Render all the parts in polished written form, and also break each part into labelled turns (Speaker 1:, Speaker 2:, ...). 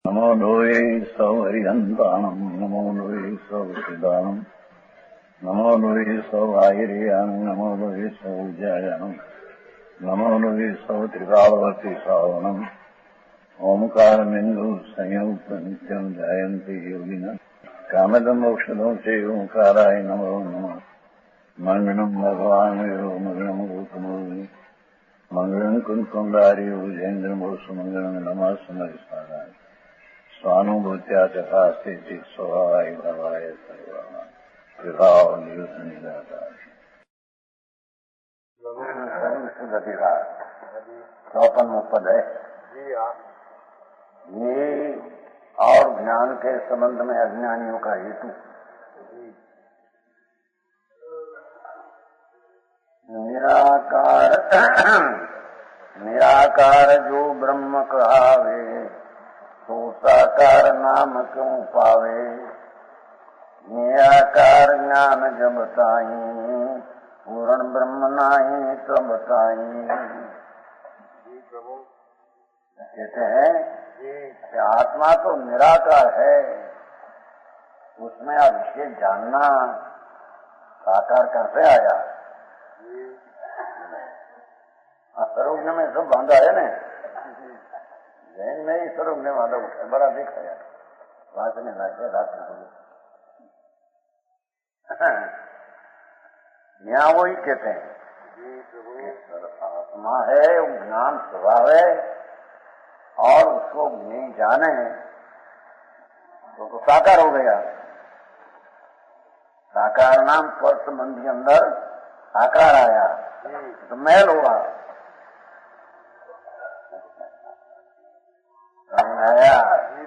Speaker 1: नमो लोये सौहरिहन्ताणम् नमो लोये सौहृदानम् नमो लोये सौभागिर्यानम् नमो लोये सौजायानम् नमो लोये सौत्रिकालवती सावनम् ओंकारमिन्दु संयुक्त नित्यम् जायन्ति योगिनः कामदम् मोक्षदम् च ओंकाराय नमो नमः मङ्गलम् भगवान् वीरो मङ्गलम् गौतमो मंगलम कुंकुंडारी उजेन्द्रमोसु मंगलम नमः समरिसाराय स्वानुभूत्या तथा स्थिति स्वभावाय भवाय सर्वः विभाव नियुक्त निराकार अधिकार 54वां पद है। ये और ज्ञान के संबंध में अज्ञानियों का हेतु निराकार जो ब्रह्म कहावे तो साकार नाम क्यों पावे। निराकार ज्ञान जब ताई पूर्ण ब्रह्म नाही तब ताई। कहते हैं कि आत्मा तो निराकार है, उसमें अब विषय जानना साकार कैसे आया। सर्वज्ञ में सब बांधा है न, जैन में ही सर्वज्ञ बांधा उठा है, बड़ा देखा यार वाचने लगे रात में। यहाँ वही कहते हैं कि आत्मा है, ज्ञान स्वभाव है और उसको नहीं जाने तो साकार हो गया। साकार नाम स्पर्श मन के अंदर साकार आया तो मैल हुआ। आया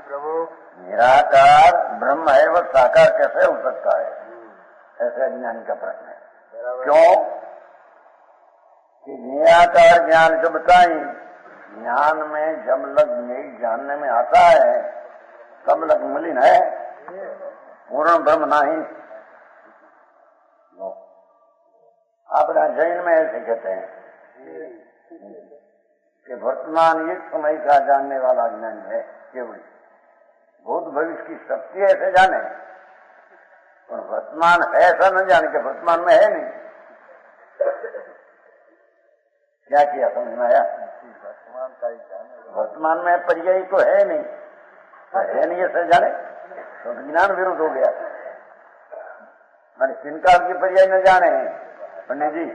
Speaker 1: प्रभु निराकार ब्रह्म है, वह साकार कैसे हो सकता है, ऐसे अज्ञानी का प्रश्न है। क्यों कि निराकार ज्ञान जब बताई, ज्ञान में जब लग नहीं जानने में आता है तब लग मलिन है, पूर्ण ब्रह्म नहीं। अपना जैन में ऐसे कहते हैं कि वर्तमान एक समय का जानने वाला ज्ञान है केवल, भूत भविष्य की शक्ति ऐसे जाने और वर्तमान है ऐसा न जाने कि वर्तमान में है नहीं। क्या किया समझ में आया। वर्तमान का ही जाने, वर्तमान में पर्याय तो है नहीं, है नहीं ऐसा जाने तो ज्ञान विरुद्ध हो गया। मैंने चिंकाल की पर्याय न जाने पंडित जी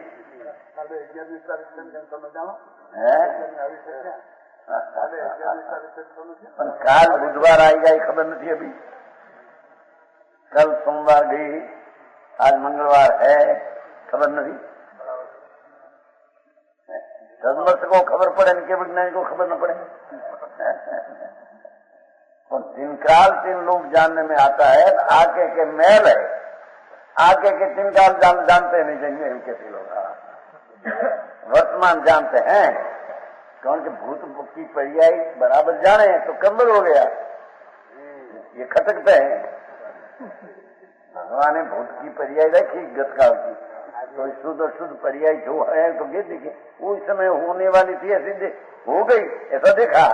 Speaker 1: काल बुधवार आएगा ये खबर नहीं थी अभी, कल सोमवार गई, आज मंगलवार है खबर नहीं। 10 वर्ष को खबर पड़े न, केवल विज्ञानी को खबर न पड़े। और 3 काल 3 लोग जानने में आता है, आके के मैल है, आगे के 3 काल जानते नहीं चाहिए कैसे लोग वर्तमान जानते हैं। कौन के भूत की पर्याय बराबर जाने तो कम्बल हो गया, ये खटकते हैं। भगवान ने भूत की पर्याय रखी गतकाल की, तो शुद्ध और शुद्ध पर्याय जो है तो गिर देखिए उस समय होने वाली थी ऐसी हो गई, ऐसा देखा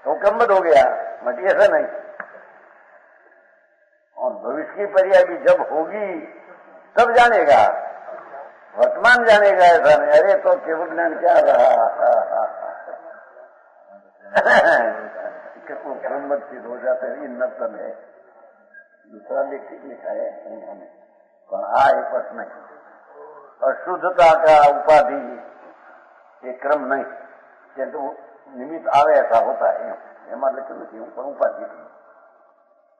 Speaker 1: तो कम्बल हो गया, मटी ऐसा नहीं। और भविष्य की पर्याय भी जब होगी तब जानेगा, वर्तमान जानेगा ऐसा नहीं। अरे तो केवल ज्ञान क्या रहा ब्रह्मत सिद्ध हो जाते हैं, नर्तन है। दूसरा लेखिक लिखा है उन्होंने, एक प्रश्न और शुद्धता का उपाधि ये क्रम नहीं, किंतु निमित्त आवे ऐसा होता है एમાં લખ્યું નથી પણ ઉપાધિ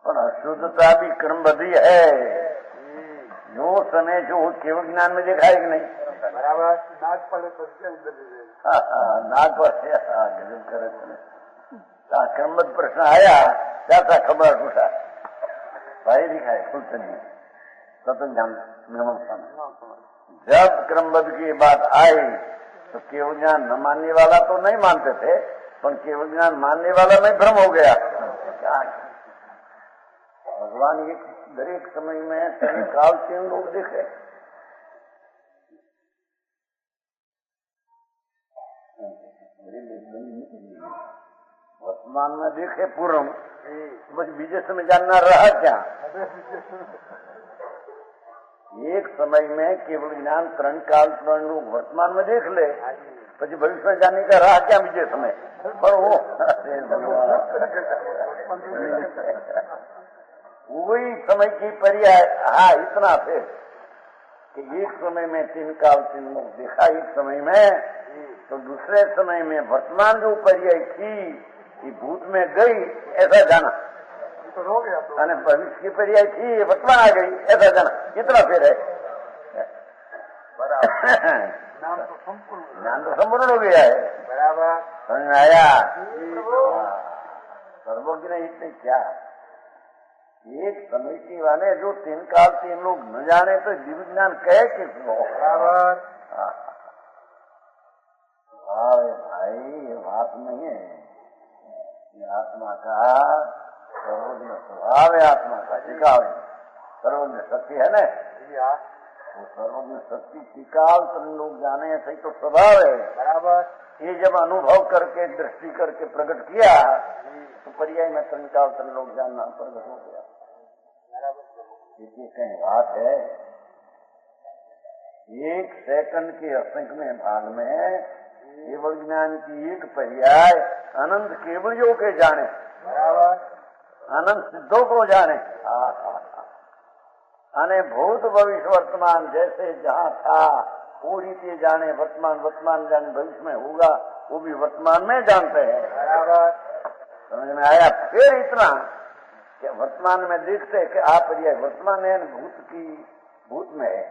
Speaker 1: પણ અશુદ્ધતા भी क्रमबद्ध है। जो समय जो केवल ज्ञान में देखा है कि नहीं बराबर नाक पड़े तो नाक पर गजब करे क्रमबद्ध प्रश्न आया क्या था खबर पूछा भाई दिखाए खुलते नहीं स्वतंत्र ज्ञान। जब क्रमबद्ध की बात आई तो केवल ज्ञान न मानने वाला तो नहीं मानते थे, पर केवल ज्ञान मानने वाला में भ्रम हो गया। क्या भगवान ये दरेक समय में कई काल 3 लोग देखे, वर्तमान में देखे पूर्व, बस बीजे समय जानना रहा क्या? एक समय में केवल ज्ञान तरण काल तरण लोग वर्तमान में देख ले, પછી भविष्य में जाने का रहा क्या बीजे समय? पर वो वही समय की पर्याय। हाँ, इतना फिर कि एक समय में 3 काल 3 लोग देखा एक समय में, तो दूसरे समय में वर्तमान जो पर्याय थी ये भूत में गई, ऐसा जाना।
Speaker 2: तो हो गया तो
Speaker 1: અને ભવિષ્ય की पर्याय थी वर्तमान आ गई, ऐसा जाना। कितना फिर है?
Speaker 2: नाम तो संपूर्ण
Speaker 1: ज्ञान तो संपूर्ण हो गया है।
Speaker 2: बराबर
Speaker 1: समझ में आया? सर्वज्ञ ने इतने क्या एक समिति वाले जो 3 काल 3 लोग न जाने तो दिव्य ज्ञान कहे किसको?
Speaker 2: बराबर
Speaker 1: भाई ये बात नहीं है। ये आत्मा का सर्वज्ञ स्वभाव है, आत्मा का टिकाव है। सर्वज्ञ शक्ति है न, वो सर्वज्ञ शक्ति टिकाव तुम लोग जाने ऐसे ही तो स्वभाव है।
Speaker 2: बराबर
Speaker 1: ये जब अनुभव करके दृष्टि करके प्रकट किया तो पर्याय में तनकाल तन लोग जानना प्रकट हो गया। देखिए कहीं बात है, 1 सेकंड के असंख्य भाग में केवल ज्ञान की एक पर्याय अनंत केवलियों के जाने,
Speaker 2: बराबर
Speaker 1: अनंत सिद्धों को जाने। अने भूत भविष्य वर्तमान जैसे जहाँ था वो रीति जाने, वर्तमान वर्तमान जाने, भविष्य में होगा वो भी वर्तमान में जानते हैं।
Speaker 2: बराबर
Speaker 1: समझ में आया? फिर इतना कि वर्तमान में देखते कि आप पर्याय वर्तमान है, भूत में है,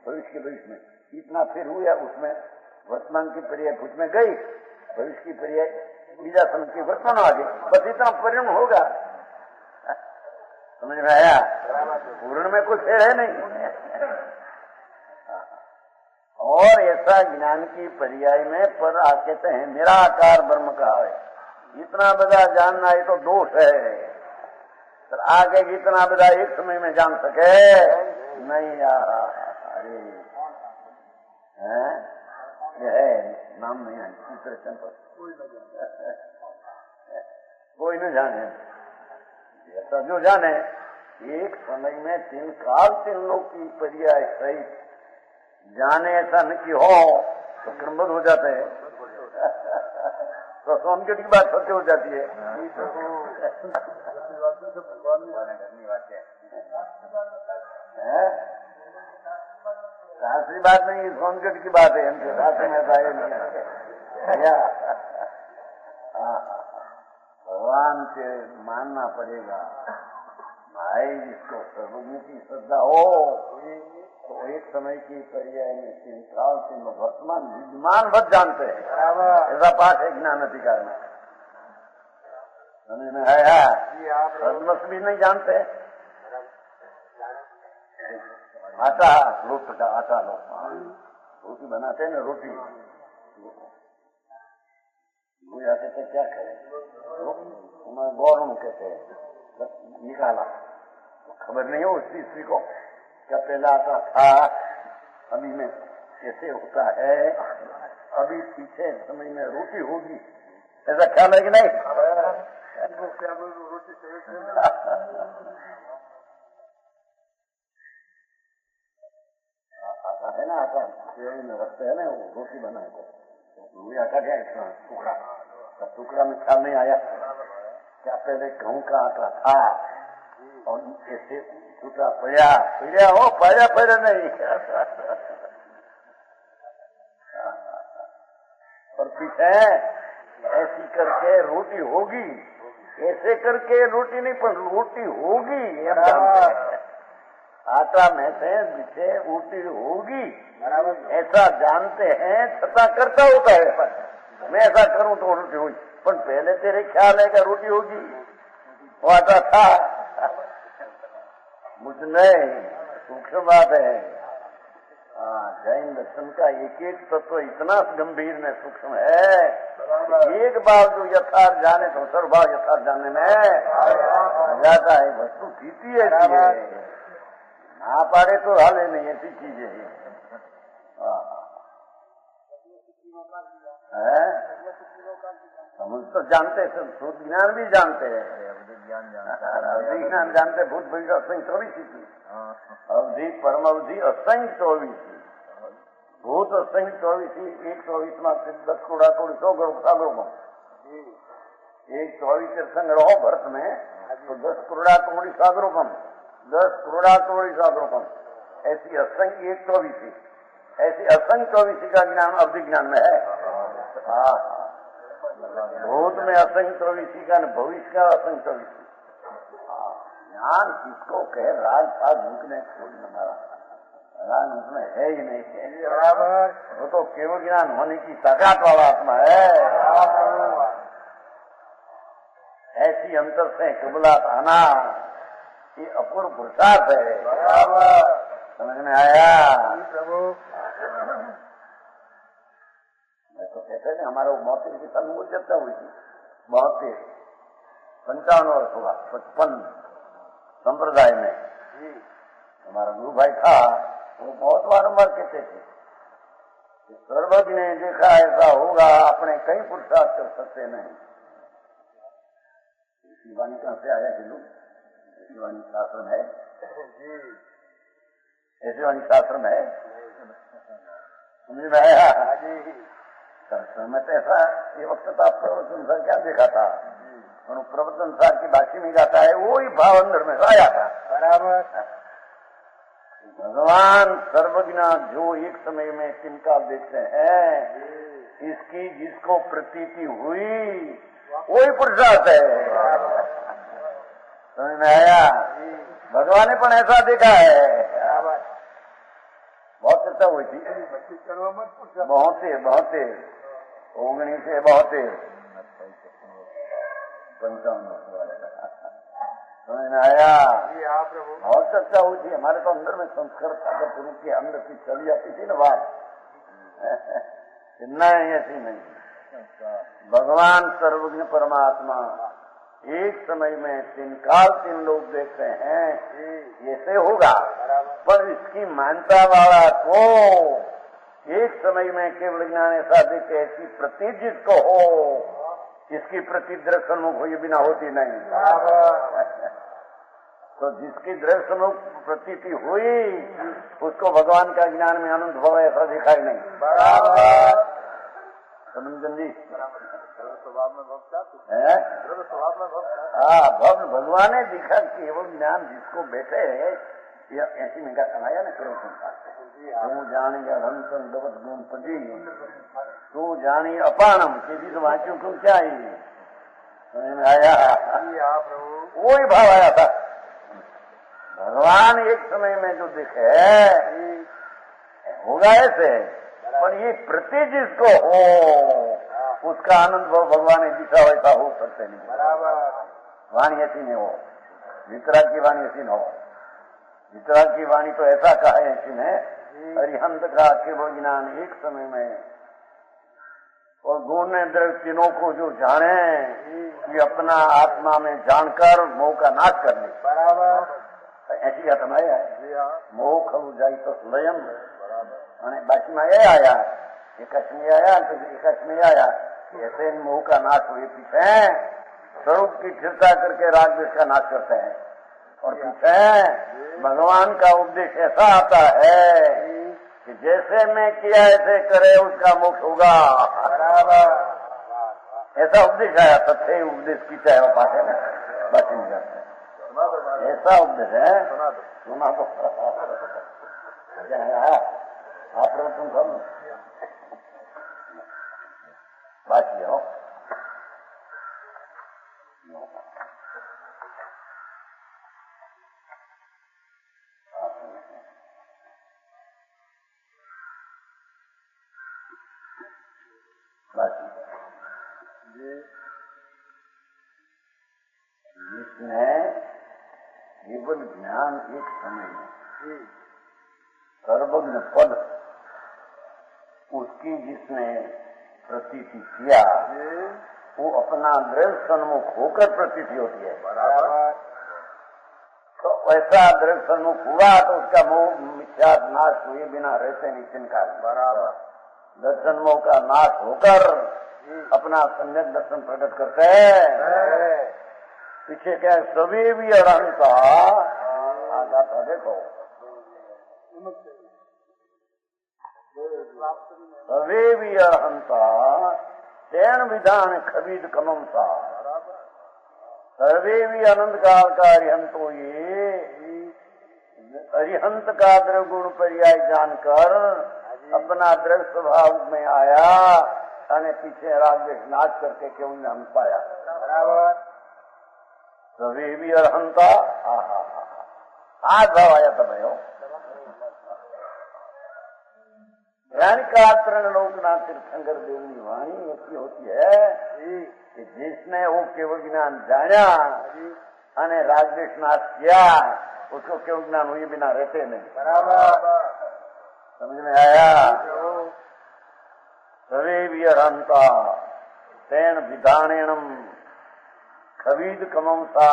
Speaker 1: भविष्य के भविष्य में, इतना फिर हुआ उसमें वर्तमान की पर्याय भूत में गई, भविष्य की पर्याय बीजा समय की वर्तमान आ गई, बस इतना परिणाम होगा। समझ में आया? पूर्ण में कुछ फेर है नहीं। और ऐसा ज्ञान की पर्याय में पर कहते हैं निराकार ब्रह्म कहा है। इतना बड़ा जानना ये तो दोष है, तो आगे इतना बड़ा एक समय में जान सके नहीं यार। अरे ये है नाम नहीं है, तीसरे पर कोई न जाने। ऐसा जो जाने एक समय में 3 काल 3 लोग की पर्याय सहित जाने, ऐसा न कि हो तो क्रमबद्ध हो जाते हैं, तो सोनगढ़ की बात सत्य हो जाती है। शास्त्री बात नहीं, सोनगढ़ की बात है, हमसे शास्त्र में बताया नहीं है। भगवान से मानना पड़ेगा भाई, जिसको सर्वज्ञ की श्रद्धा हो तो एक समय की पर्याय में 3 काल 3 वर्तमान विद्यमान बद जानते हैं। ऐसा पाठ है ज्ञान अधिकार में, समझ में आया? सर्वस्व भी नहीं जानते। आटा लोट का आटा लो, रोटी बनाते हैं ना, रोटी भूया कहते क्या करें, हमारे गौरव कहते हैं, निकाला तो खबर नहीं हो उस स्त्री को क्या पहला आता था, अभी में कैसे होता है, अभी पीछे समय में रोटी होगी, ऐसा ख्याल है कि नहीं? आता है ना, आता में रखते हैं ना, वो रोटी बनाए तो आटा क्या इतना टुकड़ा में ख्याल नहीं आया क्या पहले गेहूं का आटा था और कैसे टूटा पड़ा हो, पड़ा नहीं और पीछे ऐसी करके रोटी होगी, ऐसे करके रोटी नहीं पर रोटी होगी, आटा में से पीछे रोटी होगी, ऐसा जानते हैं, छता करता होता है। पर मैं ऐसा करूं तो रोटी होगी, पर पहले तेरे ख्याल है कि रोटी होगी, वो आटा था, मुझ नहीं, सूक्ष्म बात है। जैन दर्शन का एक एक तत्व इतना गंभीर में सूक्ष्म है, एक बार जो यथार्थ जाने तो सर्वभाव यथार्थ जानने में जाता है। वस्तु सीधी ऐसी है, ना पारे तो हाले नहीं, ऐसी चीज है। हम तो जानते, भूत ज्ञान भी जानते हैं,
Speaker 2: अवधि ज्ञान
Speaker 1: अवधि ज्ञान जानते, भूत भविष्य असंख्य 24 थी, अवधि परम अवधि असंख्य 24 थी, भूत असंख्य 24 थी, 124 में 10 करोड़ 100 सागरों एक 24 तीर्थंकर रहो भरत में तो 10 करोड़ सागरों 10 करोड़ सागरों ऐसी असंख्य 124 थी, ऐसी असंख्य 24 का ज्ञान अवधि ज्ञान में है। हाँ, भूत में असंख्य 24 का, भविष्य का असंख्य 24। ज्ञान किसको कहे, राग पाग भूखने छोड़ने वाला राग उसमें है ही नहीं है, बराबर। वो तो केवल ज्ञान होने की ताकत वाला आत्मा है। ऐसी अंतर से कबूलात आना ये अपूर्व पुरुषार्थ है, बराबर। समझ में आया
Speaker 2: प्रभु?
Speaker 1: तो कहते हैं हमारा 72 की साल चर्चा हुई थी, 72 55 वर्ष हुआ, 55 संप्रदाय में हमारा गुरु भाई था, वो बहुत बारंबार कहते थे कि सर्वज्ञ ने देखा ऐसा होगा, अपने कई पुरुषार्थ कर सकते नहीं। शिवानी कहां से आया कि लोग, शिवानी शास्त्र है, ऐसे वाणी शास्त्र में है, समझ में आया? में तो ऐसा ये वक्त था, प्रवचन सर क्या देखा था, प्रवचन सर की भाषी में गाता है, वो ही भाव अंदर में आया था, बराबर। भगवान सर्वज्ञ जो एक समय में तिनका देखते हैं, इसकी जिसको प्रतीति हुई वही पुरुषार्थ है, समझ में आया? भगवान ने पण ऐसा देखा है, बहुत चर्चा हुई थी, बहुत 19 से 55 समझ में आया? बहुत चर्चा हुई थी, हमारे तो अंदर में संस्कार गुरु के अंदर की चली जाती थी ना बात, नहीं ऐसी नहीं। भगवान सर्वज्ञ परमात्मा एक समय में 3 काल 3 लोग देखते हैं, ऐसे होगा, पर इसकी मानता वाला को एक समय में केवल ज्ञान ऐसा देखे, ऐसी प्रतीत जिसको हो, इसकी प्रतीत दर्शन हुई बिना होती नहीं। तो जिसकी दर्शन प्रतीति हुई उसको भगवान का ज्ञान में आनंद भाव ऐसा देखा ही नहीं, बराबर। समझन जी
Speaker 2: स्वभाव में भक्त
Speaker 1: है,
Speaker 2: स्वभाव में भक्त।
Speaker 1: हाँ, भक्त भगवान ने दिखा केवल ज्ञान जिसको बैठे या ऐसी निगाह कमाया ना करो संसार, तू जानी हंसन गवत गुण पजी, तू जानी अपानम के जिस वाक्यों को क्या ही समझ में आया, वही भाव आया था। भगवान एक समय में जो दिखे होगा ऐसे, पर ये प्रति जिसको हो उसका आनंद भगवान ने दिखा वैसा हो सकते नहीं, बराबर। वाणी ऐसी नहीं हो, वितराग की वाणी ऐसी न हो, वितराग की वाणी तो ऐसा कहा है ऐसी ने, अरिहंत का केवल ज्ञान एक समय में, और गुण ने द्रव्य तीनों को जो जाने कि अपना आत्मा में जानकर मोह का नाश करने, बराबर। ऐसी बात हमारे है, मोह खलु जाई तो स्वयं, बराबर। बाकी में आया एकाश में आया तो एकाश में आया, ऐसे मोह का नाश हुए पीछे स्वरूप की स्थिरता करके राग द्वेष का नाश करते हैं, और पीछे भगवान का उपदेश ऐसा आता है कि जैसे मैं किया ऐसे करे उसका मोक्ष होगा, बराबर। ऐसा उपदेश आया, तथ्य उपदेश की चाहे वो पास है ना, बाकी नहीं जाते, ऐसा उपदेश है, सुना तो आप लोग तुम सब बाकी हो, बाकी जिसमें केवल ज्ञान एक समय में सर्वज्ञ पद उसकी जिसने प्रतीति किया वो अपना दृढ़ सन्मुख होकर प्रतीति होती है, बराबर। तो वैसा दृढ़ सन्मुख हुआ तो उसका मोह मिथ्या नाश हुए बिना रहते नहीं चिन्हकार, बराबर। दर्शन मोह का नाश होकर अपना सम्यक दर्शन प्रकट करते हैं। पीछे क्या है, सभी भी अरहंता आगा था, देखो सभी भी अरहंता तेन विधान खबीद कमम सा, सर्वे भी अनंत काल का अरिहंतो ये अरिहंत का द्रव गुण पर्याय जानकर अपना द्रव स्वभाव में आया અને पीछे रागदेश नाच करके क्यों ने हम पाया। बराबर सभी भी अरहंता आज भाव आया था भाई। यानी कात्रण लोकनाथ तीर्थंकर देवनी वाणी ऐसी होती है कि जिसने वो केवल ज्ञान जाना અને रागदेश नाच किया उसको केवल ज्ञान हुए बिना रहते नहीं। बराबर समझ में आया। सवे भी अरहंता तेन विधानेणम खबीद कमम सा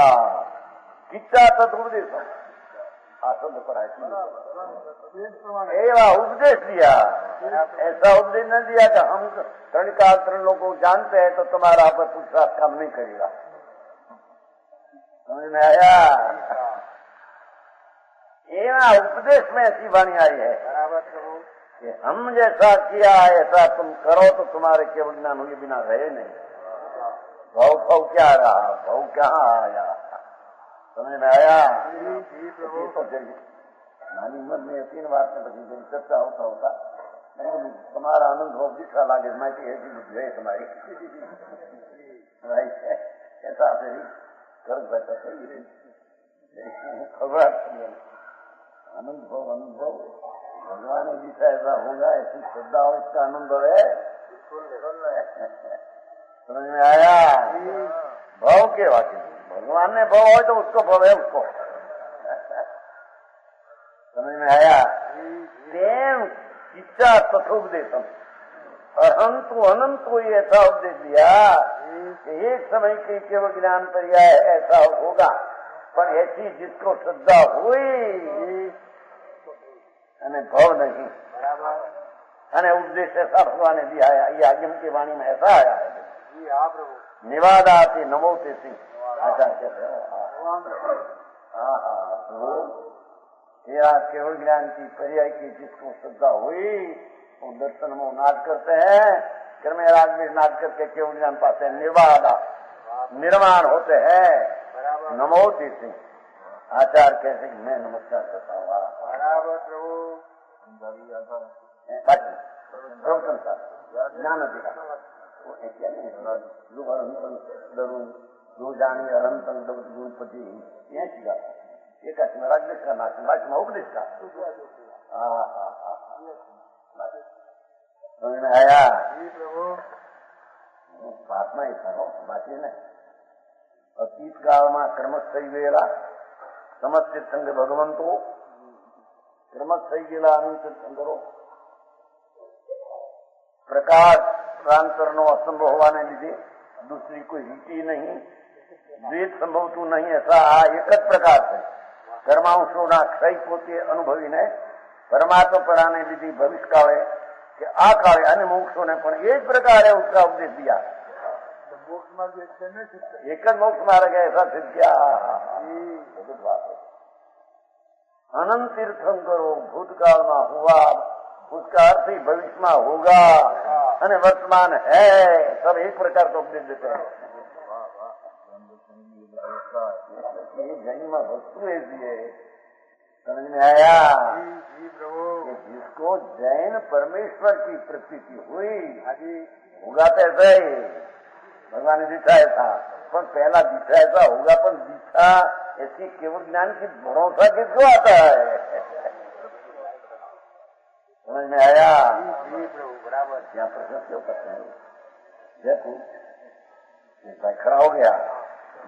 Speaker 1: किच्चा तदुपदेश आसंद पर एवा उपदेश दिया। ऐसा उपदेश न दिया कि हम तरण लोगों को जानते हैं तो तुम्हारा पर पुरुषार्थ काम नहीं करेगा। समझ में आया। एवा उपदेश में ऐसी वाणी आई है कि हम जैसा किया ऐसा तुम करो तो तुम्हारे केवल ज्ञान हुए बिना रहे नहीं। भाव भाव क्या रहा, भाव कहाँ आया, समझ में आया। नानी उम्र में 3 बात में बची चर्चा होता होता तुम्हारा आनंद हो दिखा लागे मैं है तुम्हारी ऐसा फिर कर बैठा खबर आनंद हो भगवान ने जिसा ऐसा होगा ऐसी श्रद्धा हो इसका आनंद है। समझ में आया। भाव के वाक्य भगवान ने भाव हो तो उसको भाव है उसको। समझ में आया। प्रेम इच्छा तथोपदेशम अहंतु अनंतु ये ऐसा उपदेश दिया कि एक समय के केवल ज्ञान पर्याय ऐसा होगा पर ऐसी जिसको श्रद्धा हुई અને भाव नहीं અને उपदेश ऐसा भगवान ने दिया है। ये आगम की वाणी में ऐसा आया है निवादाति नमोते सिंह आचार्य तेरा केवल ज्ञान की पर्याय की जिसको श्रद्धा हुई वो दर्शन में नाद करते हैं कर्म राग में नाद करके केवल ज्ञान पाते हैं। निर्वादा निर्माण होते हैं। नमोते सिंह आचार्य कहते मैं नमस्कार करता हूँ। बराबर प्रभु ज्ञान अधिकार जो जानी अरंतन गुणपति ये सीखा एक रागदेश का नाच बाकी में उपदेश का समझ में आया। प्रार्थना ही था बाकी नहीं। अतीत काल में कर्मच થઈ ગયેલા સમસ્ત સંગ ભગવંતો કર્મચ થઈ ગયેલા અનંત સંગરો પ્રકારાંતરનો અસંભવ હોવાને લીધે दूसरी कोई रीति नहीं द्वैत संभवતું नहीं। ऐसा આ એક જ પ્રકાર છે કર્માંશોના ક્ષય પોતે અનુભવીને પરમાત્મપરાને લીધી ભવિષ્યકાળે કે આ કાળે અને મોક્ષોને પણ એ જ પ્રકારે उसका उपदेश दिया। एक मोक्ष मार्ग ऐसा सिद्ध किया। अनंत तीर्थंकरो भूतकाल में हुआ उसका अर्थ ही भविष्य में होगा અને वर्तमान है सब एक प्रकार का उपदेश देते हैं। ये जैन में वस्तु ऐसी है समझ में आया कि जिसको जैन परमेश्वर की प्रतीति हुई होगा तो ऐसा ही भगवान ने दिखा ऐसा पर पहला दिखा ऐसा होगा पर दिखा ऐसी केवल ज्ञान की भरोसा किसको आता है। समझ में आया। बराबर यहाँ प्रश्न क्यों करते हैं देखो ऐसा खड़ा हो गया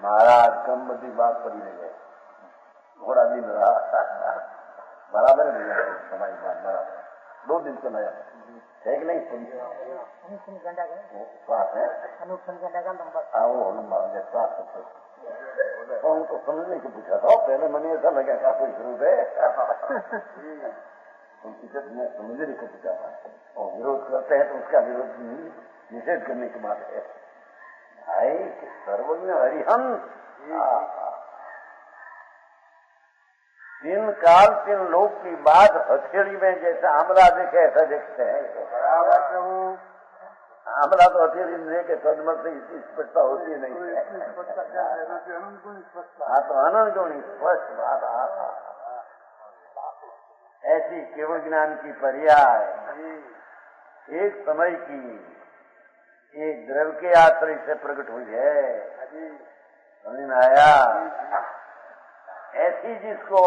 Speaker 1: महाराज कम बड़ी बात पड़ी नहीं गए थोड़ा दिन रहा बराबर है हमारी बात बराबर 2 दिन तो नया है कि नहीं बात है वो लंबा स्वास्थ्य तो समझने को पूछा था पहले मैंने ऐसा लगा क्या कोई जरूरत है उनकी जब मैं समझने को पूछा था और विरोध करते हैं तो उसका विरोध नहीं निषेध करने की बात है भाई कि सर्वज्ञ हरिहंस। तीन काल तीन लोक की बात हथेली में जैसे आमला देखे ऐसा देखते हैं।
Speaker 2: बराबर प्रभु।
Speaker 1: आमला तो हथेली में देखे तदमत से इतनी स्पष्टता होती नहीं है। हाँ तो अनंत गुण स्पष्ट बात। ऐसी केवल ज्ञान की पर्याय एक समय की एक द्रव्य के आश्रय से प्रकट हुई है। समझ में आया? ऐसी जिसको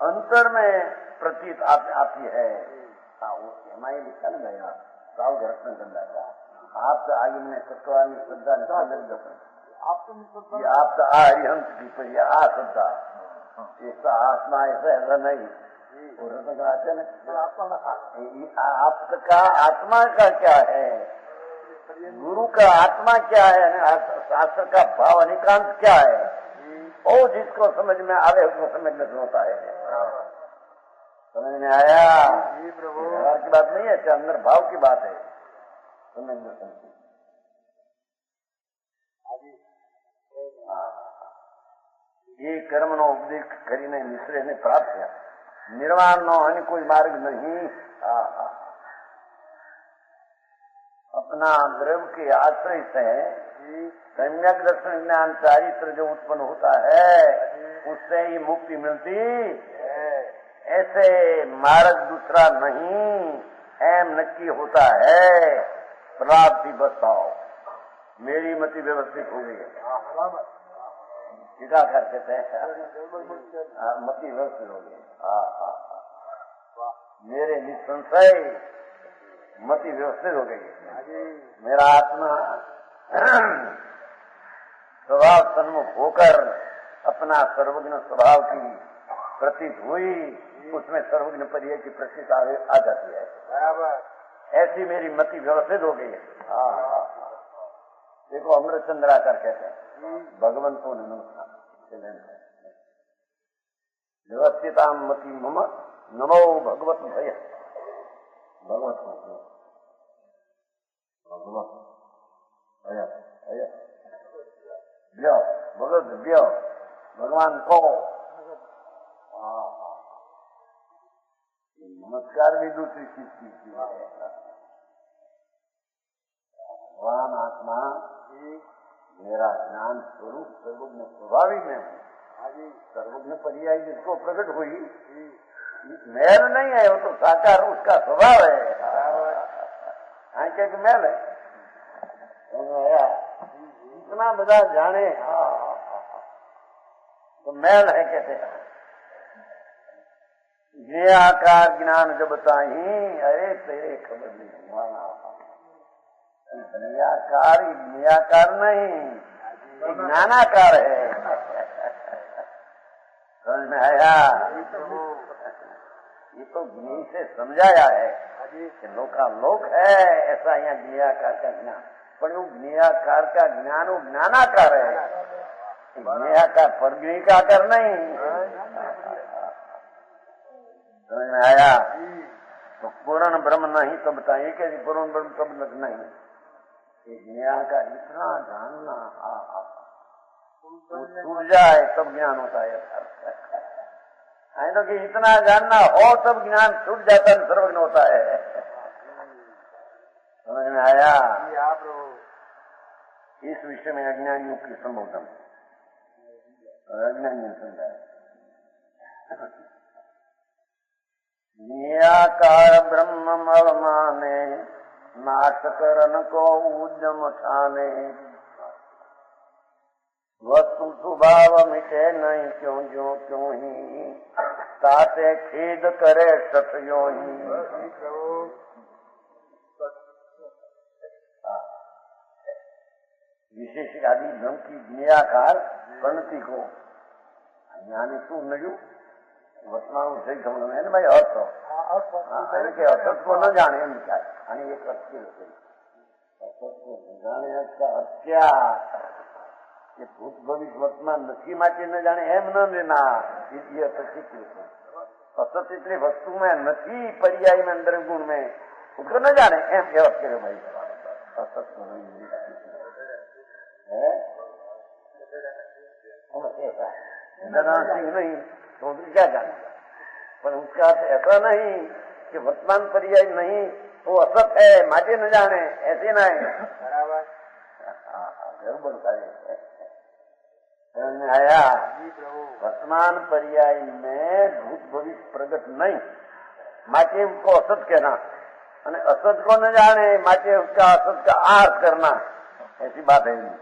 Speaker 1: अंतर में प्रतीत आती है। वो हमारी लिखा न गया साव घर्षण करना था। आप तो आगे मैंने सत्वानी श्रद्धा आप तो हरिहंस की परिया आ श्रद्धा ऐसा आत्मा ऐसा नहीं। आपका आत्मा का क्या है, गुरु का आत्मा क्या है, शास्त्र का भाव अनिकांत क्या है, वो जिसको समझ में आवे उसको समझने से होता है। समझ में आया? व्यवहार की बात नहीं है, अंदर भाव की बात है। समझने समझ ये कर्म नो उपदेश करीने मिश्रे ने प्राप्त किया। निर्वाण नो अन्य कोई मार्ग नहीं। अपना द्रव्य के आश्रय से सम्यक दर्शन ज्ञान चारित्र जो उत्पन्न होता है उससे ही मुक्ति मिलती। ऐसे मार्ग दूसरा नहीं, एम नक्की होता है। प्राप्ति बताओ मेरी मति व्यवस्थित हो गई। क्या करते थे मति व्यवस्थित हो गई। मेरे निसंशय मति व्यवस्थित हो गई। मेरा आत्मा स्वभाव सन्मुख होकर अपना सर्वज्ञ स्वभाव की प्रतीत हुई, उसमें सर्वज्ञ पर्याय की प्रतीत आ जाती है। ऐसी मेरी मति व्यवस्थित हो गई है। देखो अमृत चंद्राकर कहते हैं भगवंतो नमस्कार व्यवस्थिता मति मम नमो भगवत भय। भगवत भगवत व्य भगवान को नमस्कार भी दूसरी चीज की है। भगवान आत्मा मेरा ज्ञान स्वरूप सर्वज्ञ स्वभावी में हूँ। सर्वज्ञ पर्याय जिसको प्रकट हुई मैल नहीं है, वो तो साकार उसका स्वभाव है। आंखें की मैल है। इतना बड़ा जाने तो मैल है कहते हैं। ज्ञाकार ज्ञान जब ताही अरे तेरे खबर नहीं हुआ। ज्ञाकार नहीं ज्ञानाकार है। समझ में आया? ये तो ज्ञान से समझाया है कि लोकालोक है ऐसा यहाँ ज्ञाकार का ज्ञान, पर वो ज्ञाकार का ज्ञान वो ज्ञानाकार है। ज्ञाकार पर ज्ञ का आकार नहीं। समझ में आया? तो पूर्ण ब्रह्म नहीं तो बताइए कि पूर्ण ब्रह्म तब नहीं। ज्ञान का इतना जानना टूट जाए तब ज्ञान होता है। तो कि इतना जानना हो तब ज्ञान छूट जाता है, सर्वज्ञ होता है। समझ में आया? इस विषय में अज्ञानियों की संबोधन अज्ञानी समझाया। निराकार ब्रह्म अवमाने नाशकरण को उद्यम ठाने वस्तु स्वभाव मिटे नहीं क्यों जो क्यों ही ताते खेद करे सत्यो ही। विशेष आदि ब्रह्म की ज्ञाकार प्रणति को ज्ञानी तू नजू वर्तमान से समझ में भाई अर्थ अर्थ को न जाने क्या आणि एक अर्थ को जाने का अर्थ क्या ये भूत भविष्य वर्तमान नथी माटे न जाने एम न लेना ये असत इतनी वस्तु में नथी पर्याय में अंदर गुण में उसको न जाने एम अर्थ करे भाई। असत नहीं है, नहीं तो क्या जाने, पर उसका अर्थ ऐसा नहीं कि वर्तमान पर्याय नहीं वो असत है माटे न जाने, ऐसे ना है। बराबर गड़बड़ आया। वर्तमान पर्याय में भूत भविष्य प्रगट नहीं, माटे उसको असत कहना, અને असत को न जाने माटे उसका असत का आर्थ करना, ऐसी बात है नहीं।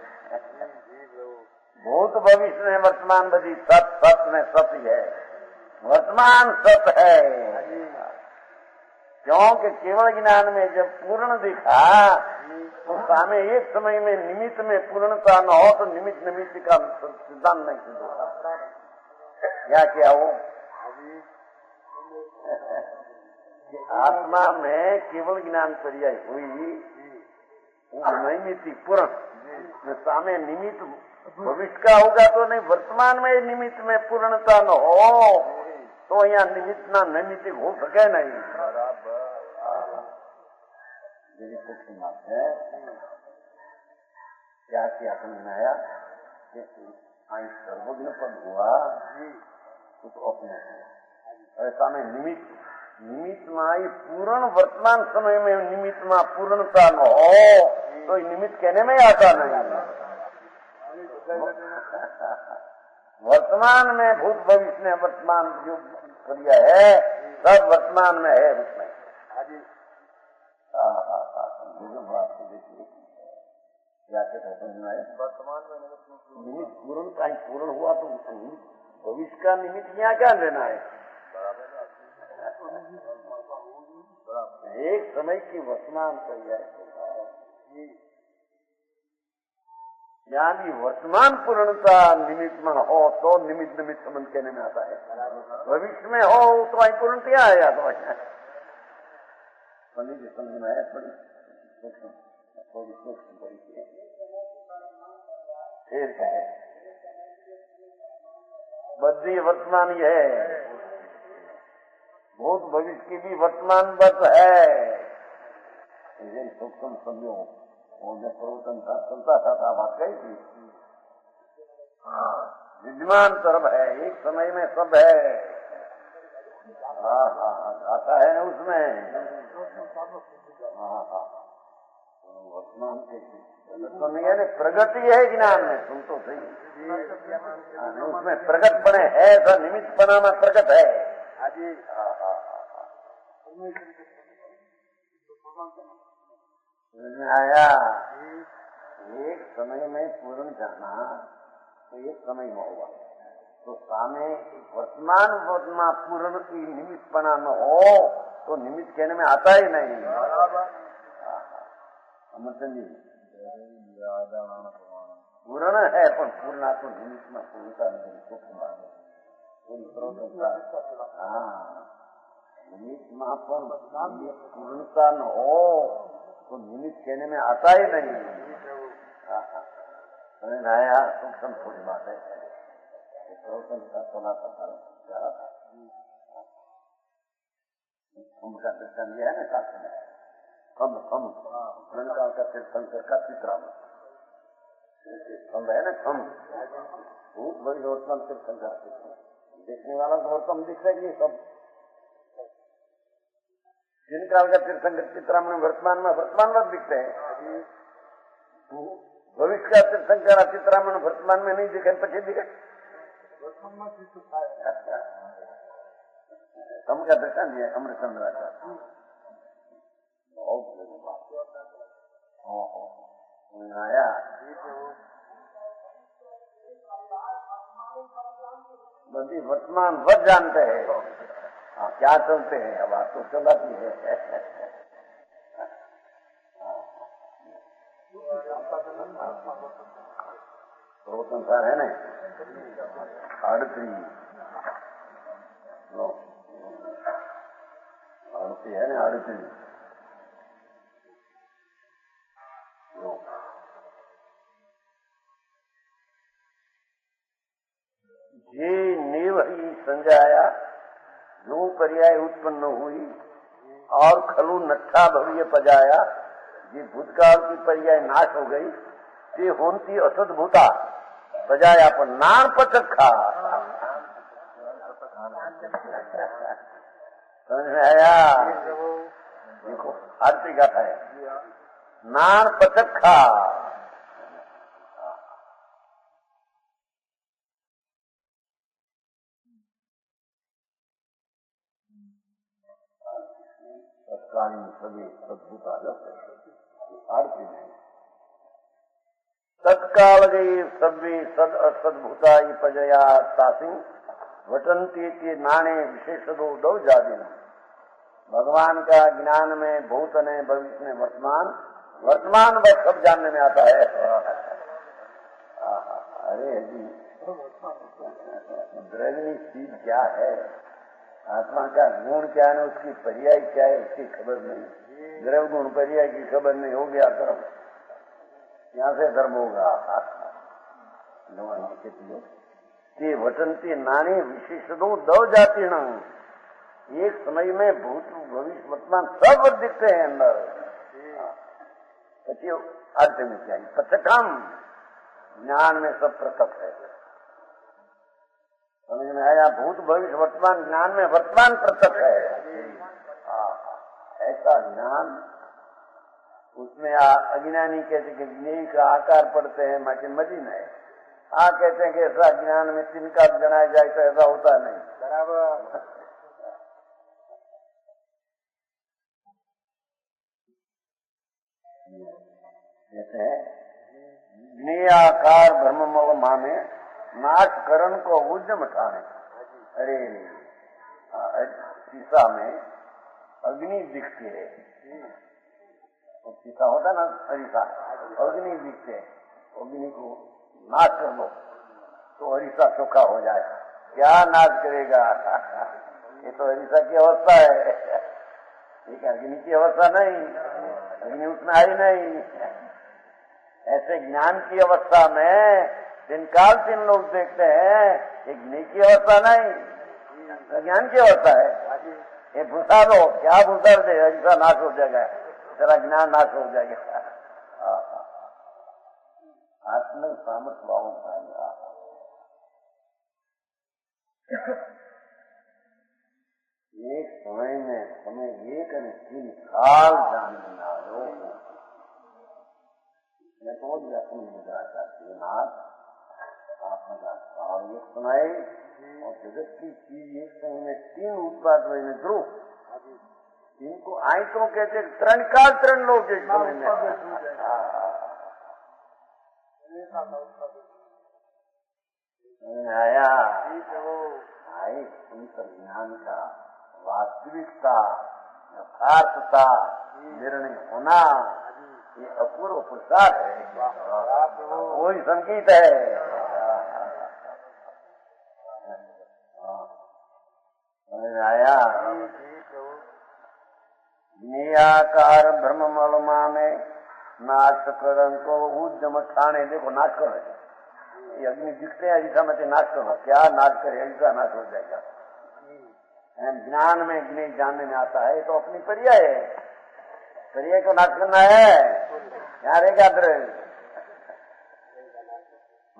Speaker 1: भूत भविष्य ने वर्तमान बदी सत सत ने सत्य है, वर्तमान सत है। क्योंकि केवल ज्ञान में जब पूर्ण दिखा तो सामने एक समय में निमित्त में पूर्णता न हो तो निमित्त निमित्त का सिद्धांत नहीं सिद्ध होता। या क्या हो आत्मा में केवल ज्ञान पर्याय हुई नैमित्तिक पूर्ण सामने निमित्त भविष्य का होगा तो नहीं, वर्तमान में निमित्त में पूर्णता न हो तो यहाँ निमित्त ना नैमित्तिक हो सके नहीं। मेरी कुछ बात है क्या क्या समझ आया, सर्वज्ञ पद हुआ तो अपने ऐसा में निमित्त में आई पूर्ण वर्तमान समय में निमित्त में पूर्णता न हो तो निमित्त कहने में आता नहीं। वर्तमान में भूत भविष्य में वर्तमान जो क्रिया है सब वर्तमान में है उसमें। बात देखिए क्या कहते हैं वर्तमान में निमित्त पूर्ण कहीं पूर्ण हुआ तो भविष्य का निमित्त यहाँ क्या लेना है। एक समय की वर्तमान क्रिया यानी वर्तमान पूर्णता निमित्त में हो तो निमित्त निमित्त संबंध कहने में आता है। भविष्य में हो तो वही पूर्णता है या तो समझ में है थोड़ी फिर है बद्धी वर्तमान ये है, भूत भविष्य की भी वर्तमान बद है। सूक्ष्म समझो वो जब प्रवचन था चलता था बात कही थी, विद्यमान सर्व है, एक समय में सब है। आता है उसमें वर्तमान के तो नहीं है, प्रगति है ज्ञान में, तुम तो सही उसमें प्रगट बने है, ऐसा निमित्त बनाना प्रगट है। आया एक समय में पूर्ण जाना तो एक समय में होगा तो सामने वर्तमान पूर्ण की निमित्त बना न हो तो निमित्त कहने में आता ही नहीं। पूर्ण है पर पूर्णा तो निमित्त में पूर्णता नहीं। निमित्त में पूर्णता न हो तो निमित्त कहने में आता ही नहीं। समझ आया, सूक्ष्म थोड़ी बात है। प्रवचन का सोना था उनका दर्शन दिया है ना शास्त्र में, हम लंका का तीर्थंकर का चित्राम है ना, हम बहुत बड़ी वर्तमान तीर्थंकर देखने वाला तो वर्तमान दिख रही है सब। जिन काल का तीर्थंकर चित्रामण वर्तमान में वर्तमान दिखते हैं, भविष्य का तीर्थंकर चित्रामण वर्तमान में नहीं दिखे पीछे दिखे। हम का दर्शन दिया अमृतचंद्र का आया बल्कि वर्तमान वक्त जानते हैं। हाँ क्या चलते हैं, अब बात तो चलाती है। तो संसार है ना आड़ती है ना, आड़ती जे नीव ही संजाया जो पर्याय उत्पन्न हुई और खलु नट्ठा भव्य पजाया ये भूतकाल की पर्याय नाश हो गई, ते होती असद भूता बजाया पर नान पचखा। समझ में आया? देखो आरती गाथा है, नान पचखा। तत्कालीन सभी सद्भूता आरती में तत्काल गई सभी सद असदभूता पजया तासिंग वटंती के नाणे विशेष दो जादी। भगवान का ज्ञान में भूत ने भविष्य में वर्तमान बस सब जानने में आता है। अरे जी द्रव्य चीज क्या है, आत्मा का गुण क्या है, उसकी पर्याय क्या है उसकी खबर नहीं। द्रव्य गुण पर्याय की खबर नहीं, हो गया धर्म, यहाँ से धर्म होगा। ये वटंती नानी विशेष दो जाती न, एक समय में भूत भविष्य वर्तमान सब दिखते हैं अंदर। अर्थ में क्या है, प्रत्यक्षम ज्ञान में सब प्रत्यक्ष है। समझ में आया? भूत भविष्य वर्तमान ज्ञान में वर्तमान प्रत्यक्ष है। ऐसा ज्ञान उसमें अज्ञानी कहते कि ज्ञेय का आकार पढ़ते हैं माटी मदीन है। कहते हैं कि ऐसा ज्ञान में तिनका जनाया जाए तो ऐसा होता नहीं। बराबर कहते हैं ज्ञेय आकार ब्रह्म माने नाश करण को उद्यम ठाने। अरे शीशा में अग्नि दिखती है, शीशा होता ना हरीसा, अग्नि दिखते है, अग्नि को नाश कर लो तो हरीसा चोखा हो जाए। क्या नाश करेगा? ये तो हरीसा की अवस्था है, एक अग्नि की अवस्था नहीं, अग्नि उसमें आई नहीं। ऐसे ज्ञान की अवस्था में दिन काल 3 लोग देखते हैं, एक ज्ञान की अवस्था नहीं, ज्ञान की अवस्था है। ये भूसा दो, क्या भूसा दे, ऐसा नाश हो जाएगा, तेरा ज्ञान नाश हो जाएगा। आत्म सामर्थ्य भाव पाएगा। एक समय में हमें 1 અને 3 साल जानने ना लो, मैं तो अपनी मजा चाहती हूँ नाथ आप मजा। और एक सुनाई और जगत की चीज एक समय में 3 उत्पाद हुए ध्रुव, इनको आयतों कहते 3 काल 3 लोग एक समय में। आया आई ज्ञान का वास्तविकता यथार्थता निर्णय होना, ये अपूर्व पुरुषार्थ है, कोई संगीत है। आया निराकार ब्रह्म मलमा में नाश करण को उद्यम ठाणे। देखो नाश करो, ये अग्नि दिखते हैं ऐसा मत नाश करो, क्या नाश करे, ऐसा नाश हो जाएगा। ज्ञान में ज्ञान जानने में आता है तो अपनी पर्याय है, पर्याय को नाश करना है। यहाँ रहेगा द्रव्य,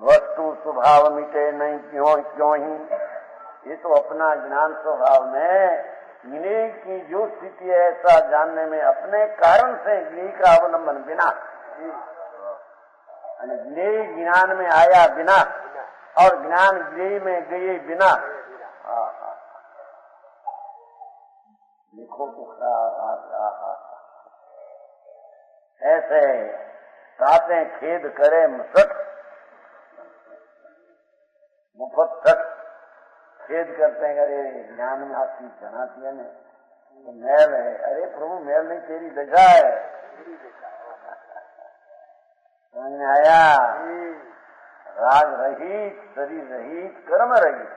Speaker 1: वस्तु स्वभाव मिटे नहीं क्यों ही, ये तो अपना ज्ञान स्वभाव में ज्ञेय की जो स्थिति है ऐसा जानने में अपने कारण से ज्ञेय का अवलंबन बिना, ज्ञेय ज्ञान में आया बिना और ज्ञान ज्ञेय में गए बिना। लिखो ऐसे ताते खेद करे मुसट मुफत तक खेद करते हैं। अरे ज्ञान में आपकी जनाती है न तो मैल है। अरे प्रभु मैल नहीं, तेरी दशा है। समझ में आया? राग रहित, शरीर रहित, कर्म रहित,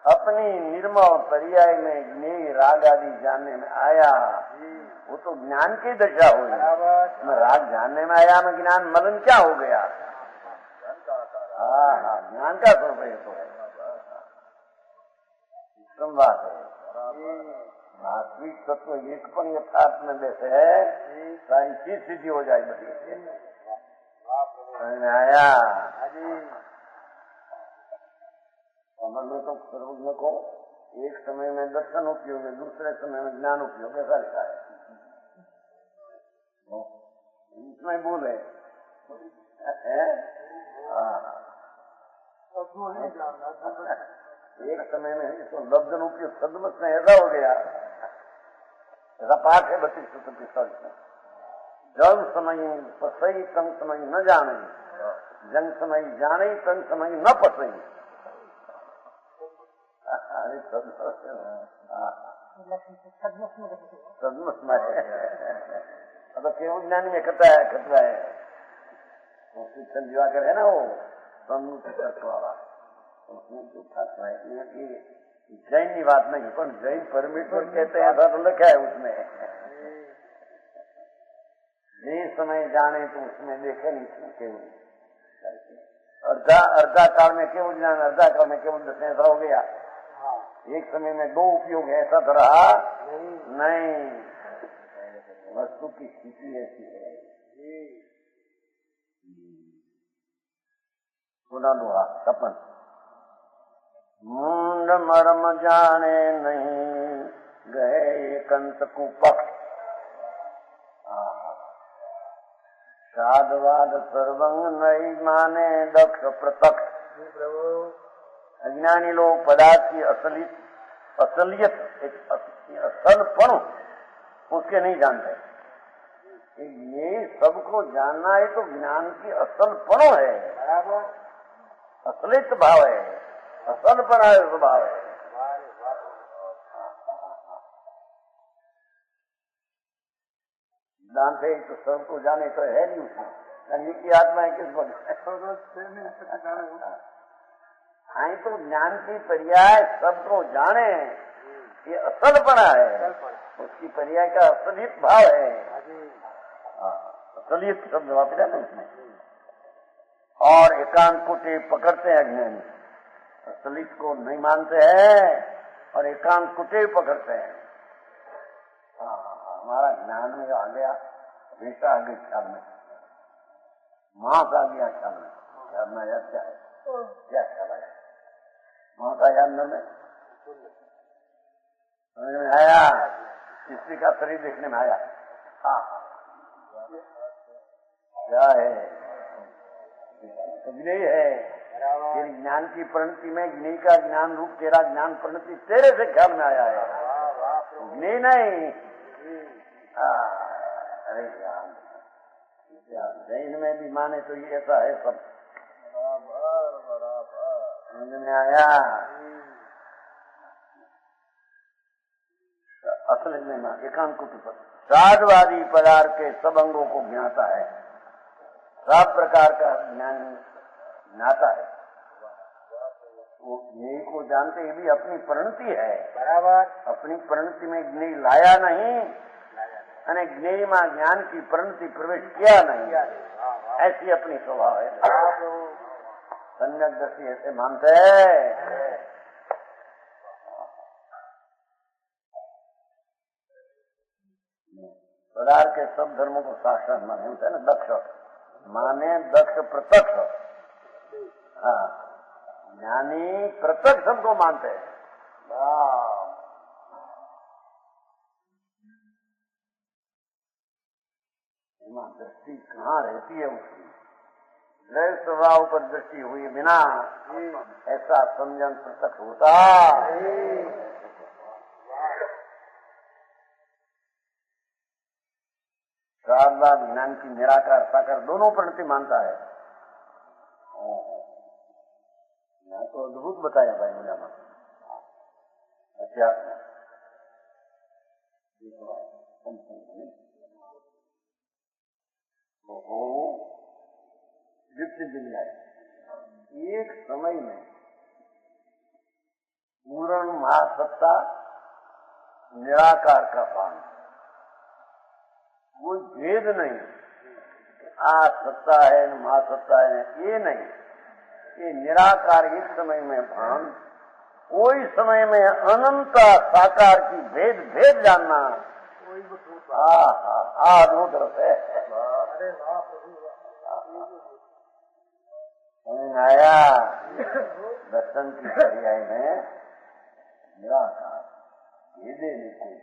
Speaker 1: अपनी निर्मल पर्याय में ज्ञेय राग आदि जानने में आया, वो तो ज्ञान की दशा हुई। मैं राग जानने में आया, मैं ज्ञान मलन क्या हो गया? हाँ, ज्ञान का स्वरूप है तो है, बात है, बात वास्तविक तत्व एक पण यथार्थ में बैसे है, सारी चीज सीधी हो जाए बड़ी आया। समझ में तो सर्वज्ञ को एक समय में दर्शन उपयोग है, दूसरे समय में ज्ञान उपयोग, ऐसा लिखा है। इसमें बोले एक समय में तो लब्धन उपयोग सदमत में ऐसा हो गया, ऐसा पाठ है 32-33 में। जल समय पसई तंग समय न जाने, जंग समय जाने तंग समय न पसई। अरे सदमत में अब केवल ज्ञानी में खतरा है। शिक्षण दिवाकर है ना वो सम्मुख वाला, उसमें जो छात्र है कि जैन की बात नहीं, पर जैन परमेश्वर कहते हैं ऐसा तो लिखा है उसमें। जिस समय जाने तो उसमें देखे नहीं केवल अर्धा काल में केवल ज्ञान, अर्धा काल में केवल दर्शन, ऐसा हो गया। एक समय में दो उपयोग है, ऐसा तो रहा नहीं। वस्तु की स्थिति ऐसी है। सुना दुआ सपन मुंड मर्म जाने नहीं गए कंत कुपक, साधवाद सर्वंग नहीं माने दक्ष प्रत्यक्ष। अज्ञानी लोग पदार्थ की असलियत असलपण उसके नहीं जानते। ये सबको जानना है तो ज्ञान की असलपण है, असलित भाव है, असलपन स्वभाव है। सिद्धांत है तो सबको जाने तो है नहीं उसमें, ज्ञानी की आत्मा है किसको आई तो ज्ञान की पर्याय सबको जाने, ये असलपना है, उसकी पर्याय का असलित भाव है। असलियत शब्द वापस है ना उसमें। और एकांत को टेप पकड़ते हैं अज्ञानी, असलियत को नहीं मानते हैं और एकांत को टेप पकड़ते हैं। हमारा ज्ञान में आ गया, हमेशा आ गई ख्याल में, मांस आ गया ख्याल में, ख्याल में आया क्या है, क्या ख्याल आया, मांस आया अंदर में, समझ में आया, स्त्री का शरीर देखने में आया। क्या है, ज्ञेय है। तेरी ज्ञान की परिणति में ज्ञेय का ज्ञान रूप तेरा ज्ञान परिणति तेरे से ख्याल में आया है, ज्ञेय नहीं। अरे जैन में भी माने तो ये ऐसा है सब, समझ में आया। असल में ना एकांत को साधवादी पदार्थ के सब अंगों को ज्ञाता है, सब प्रकार का ज्ञान ज्ञाता है। वो ज्ञेय को जानते ये भी अपनी परिणति है, बराबर अपनी परिणति में ज्ञेय लाया नहीं, અને જ્ઞેયમાં જ્ઞાન की परिणति प्रवेश किया नहीं, ऐसी अपनी स्वभाव है। सम्यक दृष्टि ऐसे मानते हैं। पदार्थ के सब धर्मों को साक्षात माने होता है ना, दक्ष माने दक्ष प्रत्यक्ष। हाँ, ज्ञानी प्रत्यक्ष सबको मानते हैं। दृष्टि कहाँ रहती है उसकी, जय स्वभाव पर दृष्टि हुई बिना ऐसा समझन प्रत्यक्ष होता। शारदाद ज्ञान की निराकार साकार दोनों परिणति मानता है। यहाँ तो अद्भुत बताया भाई मुझे अध्यात्म लिप्त दिलाए। एक समय में पूर्ण महासत्ता निराकार का पान, कोई भेद नहीं, आ सत्ता है न महासत्ता है, ये नहीं, ये निराकार एक समय में भान वही समय में अनंत साकार की भेद भेद जानना, अद्भुत रस है। आया दर्शन की पर्याय में निराकार भेदे नहीं कोई,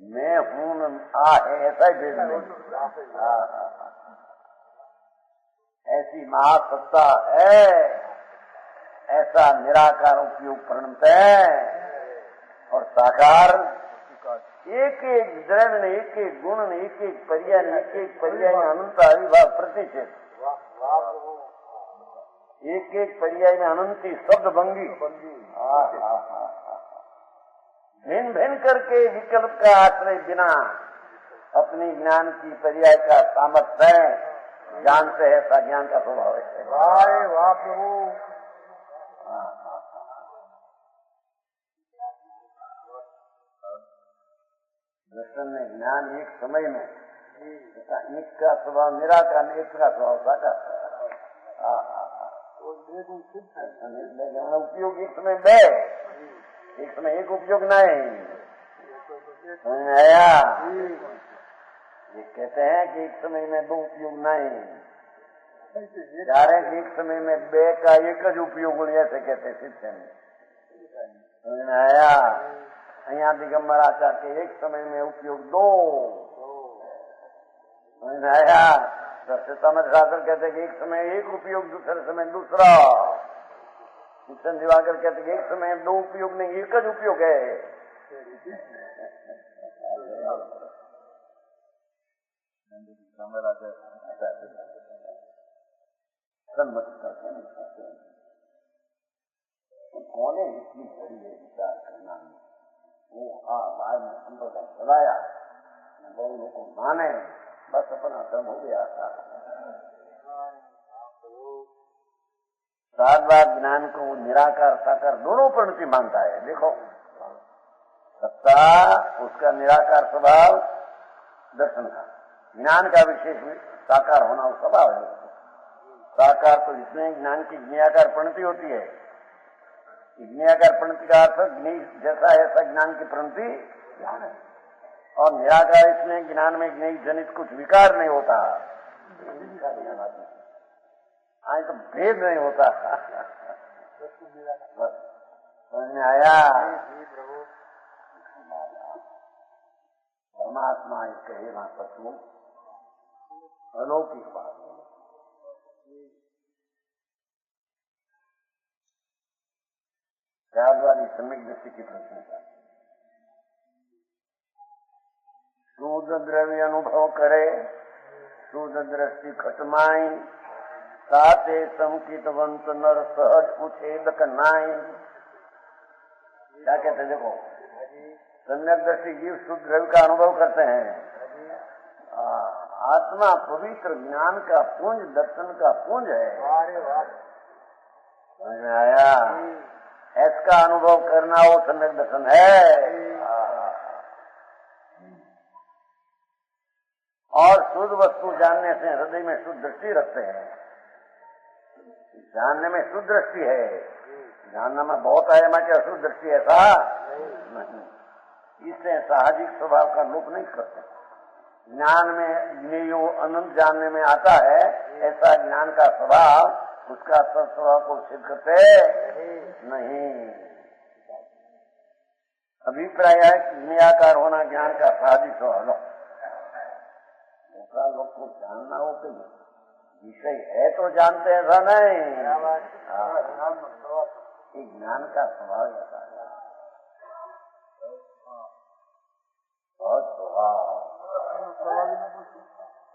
Speaker 1: मैं हूं आ है ऐसा ही भेद नहीं। ऐसी महासत्ता है, ऐसा निराकार उपयोग प्रणत है और साकार एक एक द्रव्य ने, एक एक गुण ने, एक एक पर्याय ने, एक एक पर्याय में अनंत अविभाव प्रतिष्ठित, एक एक पर्याय में अनंती शब्द भंगी, भिन्न भिन्न करके विकल्प का आश्रय बिना अपनी ज्ञान की पर्याय का सामर्थ्य है, जानते हैं ऐसा ज्ञान का स्वभाव है।
Speaker 2: वाह प्रभु।
Speaker 1: दर्शन में ज्ञान एक समय में एक का स्वभाव निराकार, एक का स्वभाव साकार, उपयोग एक समय बे, एक समय एक उपयोग नहीं आया। ये कहते हैं कि एक समय में दो उपयोग नहीं, जा रहे एक समय में बे का एक ज उपयोग ऐसे कहते शिक्षण में आया। अहिया दिगंबर आचार्य के एक समय में उपयोग दो आया। सत्यतामत शास्त्र कहते कि एक समय एक उपयोग, दूसरे समय दूसरा। शिक्षण दिवाकर कहते कि एक समय दो उपयोग नहीं, एक ज उपयोग है। कौन है इतनी बड़ी है विचार करना में, वो बाद में संप्रदाय चलाया, लोगों को माने, बस अपना धर्म हो गया था। साधवाद ज्ञान को निराकार साकार दोनों परिणति मानता है। देखो सत्ता उसका निराकार स्वभाव, दर्शन का ज्ञान का विशेष साकार होना स्वभाव है। साकार तो इसमें ज्ञान की ज्ञाकार परिणति होती है। ज्ञाकार परिणति का अर्थ जैसा है ऐसा ज्ञान की परिणति ज्ञान है, और निराकार इसमें ज्ञान में ज्ञान जनित कुछ विकार नहीं होता, आज तो भेद नहीं होता। समझ में आया? परमात्मा एक है वहां तत्व, अलौकिक बात है। वाली सम्यक दृष्टि की प्रशंसा, शुद्ध द्रव्य अनुभव करे, शुद्ध दृष्टि खटमाई, साते संकितवंत नर सहज उछेदक नाई। क्या कहते हैं? देखो सम्यक दृष्टि जीव शुद्ध द्रव्य का अनुभव करते हैं, आत्मा पवित्र ज्ञान का पुंज, दर्शन का पुंज है। समझ में आया? ऐसा अनुभव करना वो सम्यक दर्शन है। और शुद्ध वस्तु जानने से हृदय में शुद्ध दृष्टि रखते हैं। जानने में शुद्ध दृष्टि है, जानना में बहुत आया मैं क्या अशुद्ध दृष्टि ऐसा नहीं। इससे साहजिक स्वभाव का लोप नहीं करते। ज्ञान में जो अनंत जानने में आता है, ऐसा ज्ञान का स्वभाव उसका सब स्वभाव को सिद्ध करते नहीं। अभिप्राय है कि निराकार होना ज्ञान का साहजिक स्वभाव। लोग को जानना हो कि विषय है तो जानते हैं, ऐसा नहीं। ज्ञान का स्वभाव ऐसा है, बहुत स्वभाव।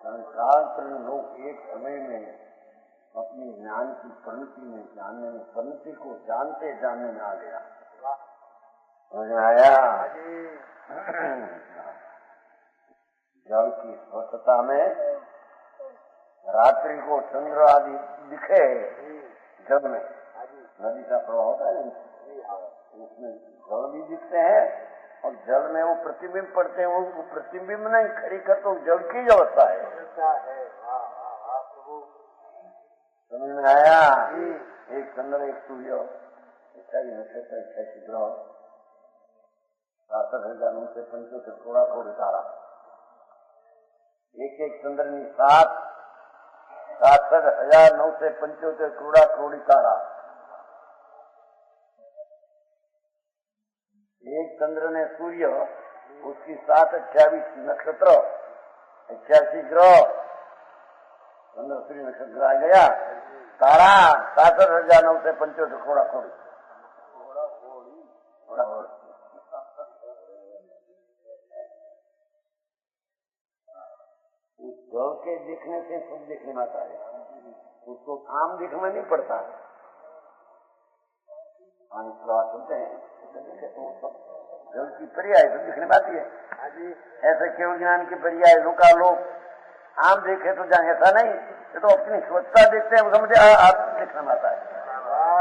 Speaker 1: संसार लोग एक समय में अपनी ज्ञान की परिणति में जानने में, परिणति को जानते जानने में आ गया। समझ में आया? जल की स्वच्छता में रात्रि को चंद्र आदि दिखे, जल में नदी का प्रवाह होता है, उसमें जल भी दिखते हैं और जल में वो प्रतिबिंब पड़ते हैं। वो प्रतिबिंब नहीं, खड़ी कर तो जल की अवस्था है। समझ में आया? एक चंद्र एक सूर्य 28 नक्षत्र 88 ग्रह 67,975 करोड़ कोटि तारा, एक एक चंद्रनी 67,975 करोड़ कोटि तारा, एक चंद्र ने सूर्य, उसकी 728 नक्षत्र 88 ग्रह, चंद्र सूर्य नक्षत्र आ गया, तारा 67,975 करोड़ कोटि। उस जल के दिखने से सुख दिखने में आता है, उसको आम दिखना नहीं पड़ता। पानी प्रवाह सुनते हैं जल की पर्याय तो दिखने में आती है। ऐसे केवल ज्ञान की पर्याय लोका लोग आम देखे तो जाए, ऐसा नहीं, ये तो अपनी स्वच्छता देखते हैं, समझे आप दिखने में आता है।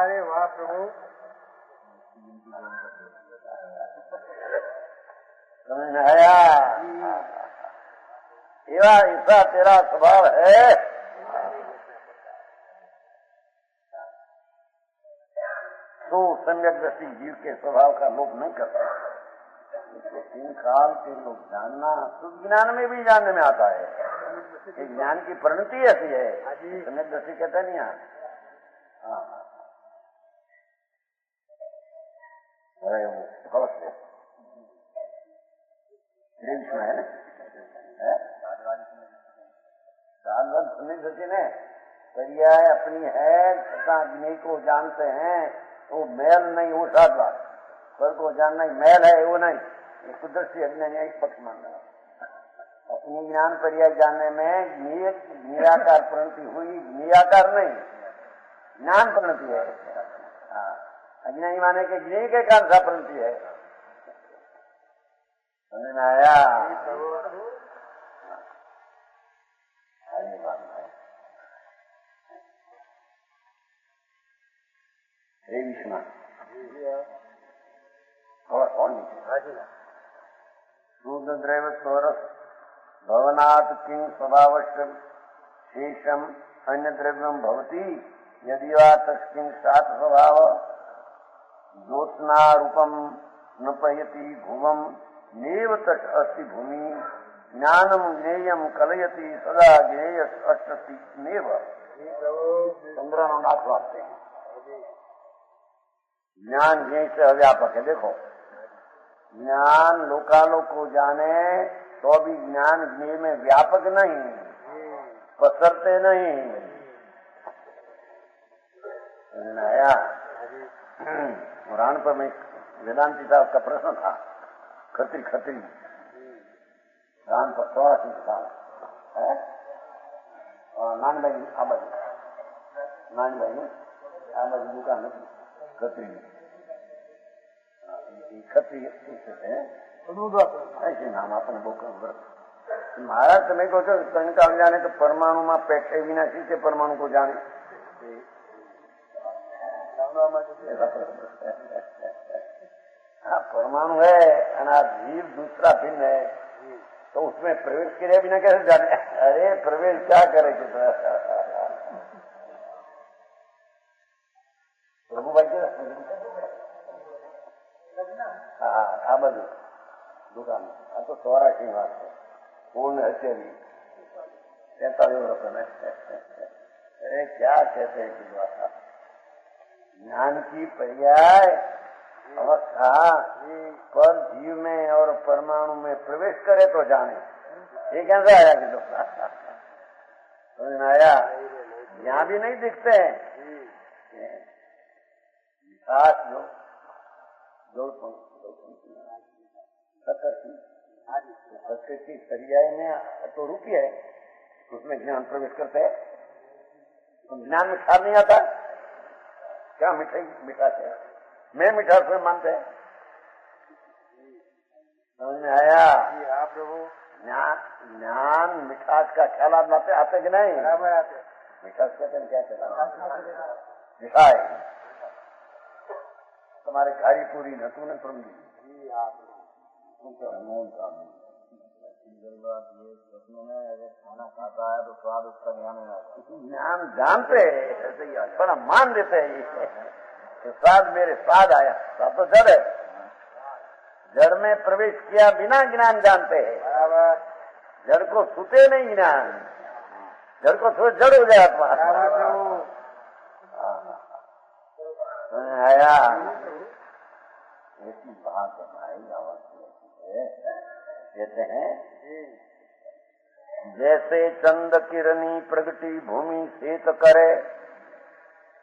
Speaker 2: अरे वाह प्रभु,
Speaker 1: समझ में आया? ऐसा तेरा स्वभाव है। तो सम्यक दृष्टि जीव के स्वभाव का लोप नहीं करता। तीन काल के लोग जानना, शुद्ध ज्ञान में भी जानने में आता है। एक ज्ञान की परिणति ऐसी है, सम्यक दृष्टि कहते नहीं है। अरे वो अवश्य है ना, सम्यक दृष्टि ने पर्याय अपनी है, तथा अग्नि को जानते हैं, वो मैल नहीं, वो साधवाद पर को जानना ही मैल है, वो नहीं। ये कुदरती अज्ञान एक पक्ष मानना। अपनी ज्ञान पर्याय जानने में ज्ञेयाकार परिणति हुई, ज्ञेयाकार नहीं, ज्ञान परिणति है। अज्ञानी माने के ज्ञेय के कारण सा परिणति है। समझ में आया? हे विष्णु और कौन शूद्रद्रैव स्वरस भवनात् किं स्वभावश्च शेषम अन्य द्रव्यम भवति यदि वा तस्किं सात स्वभाव ज्योत्स्ना रूपम न पयति भुवम नेव तस् अस्ति भूमि ज्ञानम ज्ञेयम कलयति सदा ज्ञेय अस्ति नेव। चंद्रनो नाथ वास्ते हैं, ज्ञान ज्ञेय से अव्यापक है। देखो, ज्ञान लोकालोक को जाने तो भी ज्ञान ज्ञेय में व्यापक नहीं, पसरते नहीं। आया पुराण पर में वेदांति साहब का प्रश्न था, खत्री रान पर 84 साल है, और नान भाई आबादी दुकान खत्री ऐसे नाम अपने बोकर महाराज તમે કહો છો કંકાલ જાણે તો પરમાણુમાં પેઠે વિનાશી છે, પરમાણુ को जाने। हाँ, परमाणु है, जीव दूसरा भिन्न है, तो उसमें प्रवेश किए बिना कैसे जाने? अरे प्रवेश क्या करेगी प्रभु भाई के आ बाजू दुकान आ तो 84 વાત છે, पूर्ण हत्यारी 43 वर्ष में। अरे क्या कहते हैं कि ज्ञान की पर्याय अवस्था पर जीव में और परमाणु में प्रवेश करे तो जाने। ये कैसे आया कि समझ में आया? यहाँ भी नहीं दिखते हैं विकास जो प्रकृति पर्याय में तो रुकी है, उसमें ज्ञान प्रवेश करते हैं। तो ज्ञान में खार नहीं आता, क्या मिठाई मिठास है, मैं मिठास में मानते हैं। समझ में आया?
Speaker 2: हाँ प्रभु,
Speaker 1: ज्ञान मिठास का ख्याल आप लाते आते कि नहीं?
Speaker 2: बराबर आते।
Speaker 1: मिठास कहते हैं क्या कहते? मिठाई तुम्हारे खारी पूरी न तूने प्रभु
Speaker 2: अगर खाना खाता है तो स्वाद उसका ज्ञान में आता है।
Speaker 1: ज्ञान जानते पर हम मान देते हैं। स्वाद मेरे स्वाद आया, स्वाद तो जड़ है, जड़ में प्रवेश किया बिना ज्ञान जानते हैं, जड़ को छूते नहीं ज्ञान, जड़ को छू जड़ हो जाए आत्मा। आया ऐसी बात हमारी है, कहते हैं जैसे चंद किरणी प्रगति भूमि शीत करे,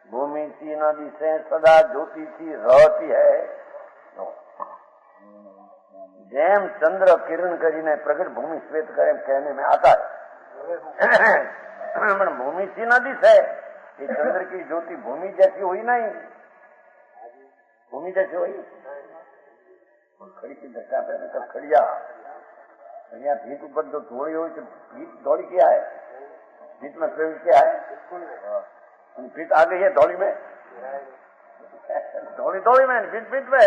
Speaker 1: भूमि सी नदी से सदा ज्योति सी रहती है। जेम चंद्र किरण करीने प्रगट भूमि श्वेत करे कहने में आता है। भूमि सी नदी से ये चंद्र की ज्योति भूमि जैसी हुई नहीं, भूमि जैसी हुई खड़ी की दशा पे मतलब खड़िया भीत ऊपर जो थोड़ी हुई तो भीत दौड़ी क्या है, भीत में प्रवेश क्या है, भीत आ गई है दौड़ी में, दौड़ी में भीत में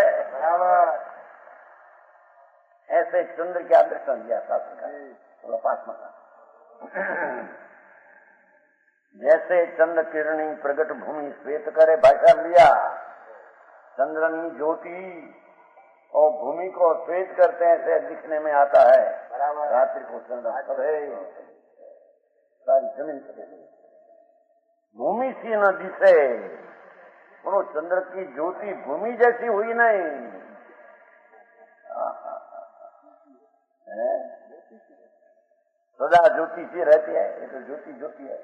Speaker 1: ऐसे चंद्र क्या दर्शन दिया शास्त्र का थोड़ा पास मत। जैसे चंद्र किरणी प्रगट भूमि श्वेत करे, भाषा लिया चंद्रनी ज्योति और भूमि को श्वेत करते हैं, ऐसे दिखने में आता है। रात्रि को चंद्र सारी जमीन से भूमि सी नदी से, वो चंद्र की ज्योति भूमि जैसी हुई नहीं, सदा ज्योति सी रहती है, ये तो ज्योति ज्योति है।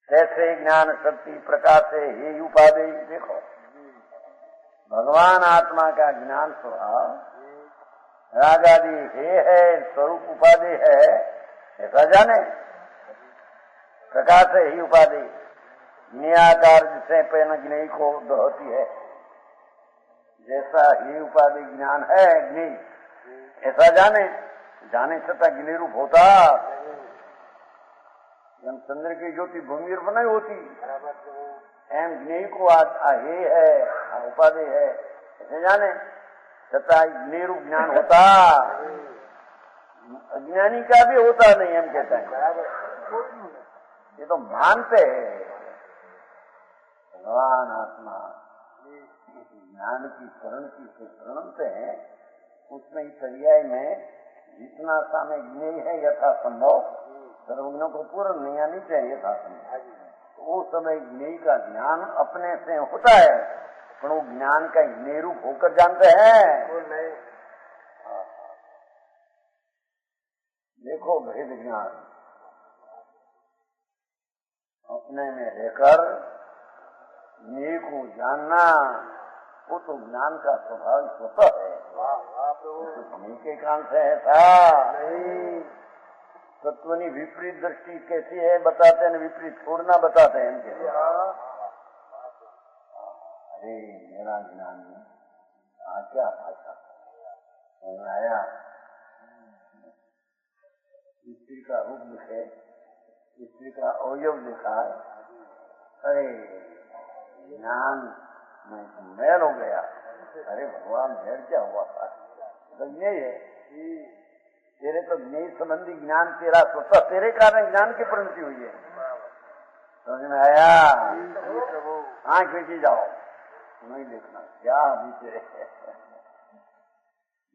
Speaker 1: कैसे ज्ञान शक्ति प्रकाश से ही उपाधि, देखो भगवान आत्मा का ज्ञान स्वभाव राग आदि हे है, स्वरूप उपाधि है, ऐसा जाने प्रकाश से ही उपाधि निराकार जिसे पेन ज्ञेय को दोहती है, जैसा ही उपाधि ज्ञान है ज्ञेय ऐसा जाने, जाने सता ज्ञेय रूप होता। हम चंद्र की ज्योति भूमि रूप नहीं होती, एम ज्ञेय को हे है उपाधि है ऐसे जाने सता ज्ञेय रूप ज्ञान होता, अज्ञानी का भी होता नहीं, हम कहते हैं ये तो मानते हैं। भगवान आत्मा ज्ञान की शरण की से शरणते हैं, उसमें पर्याय में जितना सामने ज्ञेय है यथा संभव सर्वज्ञों को पूर्ण नहीं आनी चाहिए था, वो समय ज्ञेय का ज्ञान अपने से होता है, पर वो ज्ञान का ज्ञेय रूप होकर जानते हैं। देखो भेद ज्ञान अपने में रहकर ज्ञेय को जानना, वो तो ज्ञान का स्वभाव स्वतः है, ज्ञेय के कान से ऐसा नहीं। तत्वनी विपरीत दृष्टि कैसी है बताते हैं, विपरीत छोड़ना बताते हैं इनके। अरे मेरा ज्ञान में क्या भाषा आया, स्त्री का रूप लिखे, स्त्री का अवयव लिखा है, अरे ज्ञान में मैल हो गया। अरे भगवान मैल क्या हुआ था, तो यही है तेरे तो ज्ञेय संबंधी ज्ञान तेरा स्वतः तेरे कारण ज्ञान की परिणति हुई है, समझ में आया। आंख खींची जाओ, नहीं देखना क्या अभी तेरे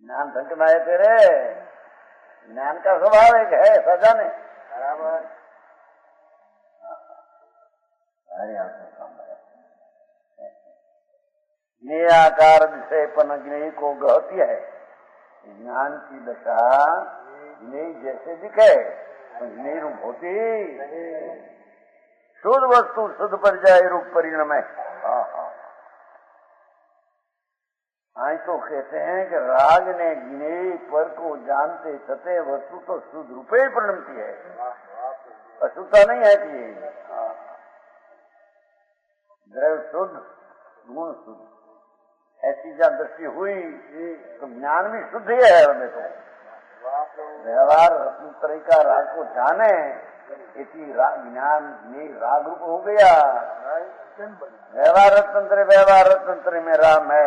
Speaker 1: ज्ञान ढंग में है, तेरे ज्ञान का स्वभाव एक है सजा ने बराबर। अरे निराकार विषय पन ज्ञेय को गहती है, ज्ञान की दशा ज्ञेय जैसे दिखे ज्ञेय रूप होती, शुद्ध वस्तु शुद्ध पर्याय रूप परिणम है। आई तो कहते हैं कि राग ने ज्ञेय पर को जानते सते वस्तु तो शुद्ध रूपे परिणमती है, अशुद्धता नहीं है कि द्रव्य शुद्ध गुण शुद्ध, ऐसी जब दृष्टि हुई तो ज्ञान भी शुद्ध ही है। हमें तो व्यवहार तरीका राग को जाने, इसी ज्ञान में राग रूप हो गया। व्यवहार तंत्र में राम है।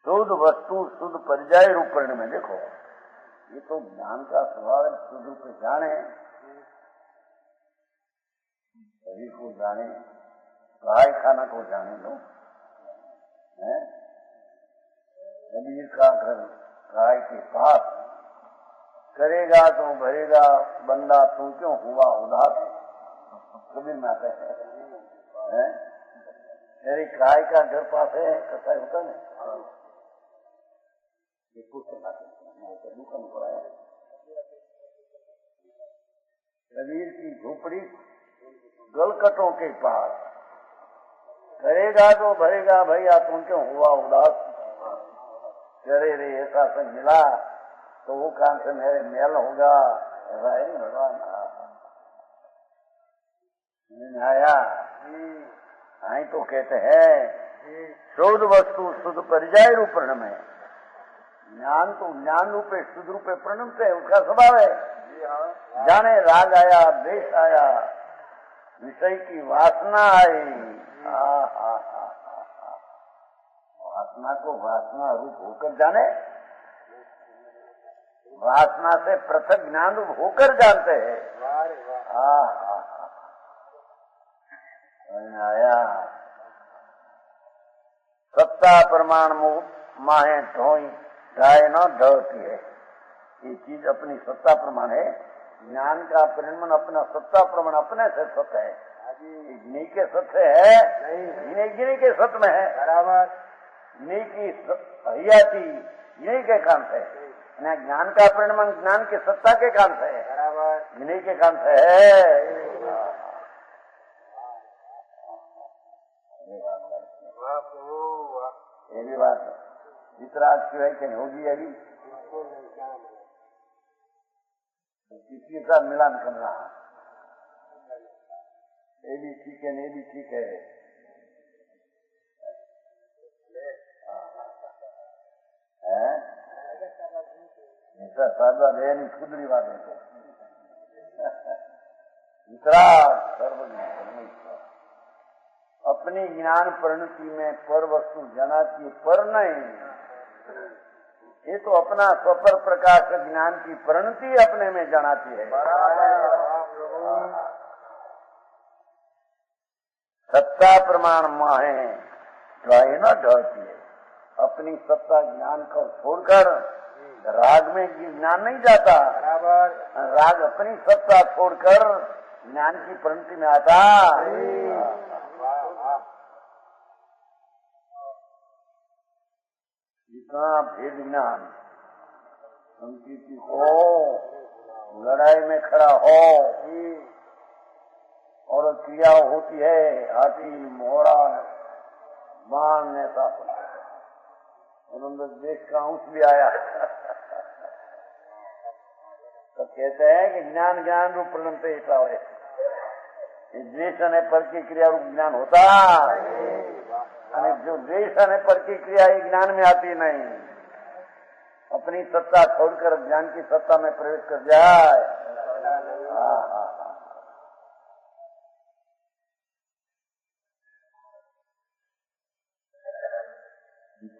Speaker 1: शुद्ध वस्तु शुद्ध पर्याय रूप परिणम में देखो, ये तो ज्ञान का स्वभाव है, शुद्ध रूप से जाने, सभी को जाने, कढ़ाई खाना को जाने लो। कबीर का घर कढ़ाई के पास, करेगा तो भरेगा बंदा तू क्यों हुआ उदास, कबीर में आता है। मेरी कढ़ाई का घर पास है, कथा होता है ये पुस्तक दुकान पर आया। कबीर की झोपड़ी गलकटों के पास, करेगा तो भरेगा भैया तुम क्यों हुआ उदास, करे रे ऐसा संग मिला तो वो काम से मेरे मेल होगा, ऐसा है ना भगवान। आया आई तो कहते हैं शुद्ध वस्तु शुद्ध परिजाय रूप प्रणम है। ज्ञान तो ज्ञान रूपे शुद्ध रूपे प्रणम से उसका स्वभाव है। जाने राग आया, द्वेष आया, विषय की वासना आई, वासना को वासना रूप होकर जाने, वासना से पृथक ज्ञान रूप होकर जानते हैं। आया सत्ता प्रमाण माहे ढोई ढाए न ढोती है। ये चीज अपनी सत्ता प्रमाण है। ज्ञान का परिणाम अपना सत्ता प्रमाण अपने से सत्य है, गिनी के सत्य है नहीं, गिनी के सत्य में है बराबर। गिनी की हरियाती गिनी के काम से, ज्ञान का परिणाम ज्ञान के सत्ता के काम से है बराबर, गिनी के काम से है। ये भी बात वितराग क्यों है कि होगी अभी किसी का मिलान करना, ये भी ठीक है, ये भी ठीक है। ऐसा साधा है नहीं, खुदरी बात है तो वितराग सर्वज्ञ अपनी ज्ञान परिणति में पर वस्तु जनाती पर नहीं, ये तो अपना स्वपर प्रकाश ज्ञान की परिणति अपने में जनाती है। सत्ता प्रमाण माहे ढाए न ढहती है। अपनी सत्ता ज्ञान को छोड़कर राग में ज्ञान नहीं जाता, राग अपनी सत्ता छोड़कर ज्ञान की परिणति में आता। जितना भेद ज्ञान संकीर्ति हो, लड़ाई में खड़ा हो और क्रिया होती है, हाथी मोहरा बाण ऐसा देश का अंश भी आया तो कहते हैं कि ज्ञान ज्ञान रूप प्रणम पे ऐसा है, द्वेष ने पर की क्रिया रूप ज्ञान होता, जो द्वेष ने पर की क्रिया ये ज्ञान में आती नहीं। अपनी सत्ता छोड़कर ज्ञान की सत्ता में प्रवेश कर जाए।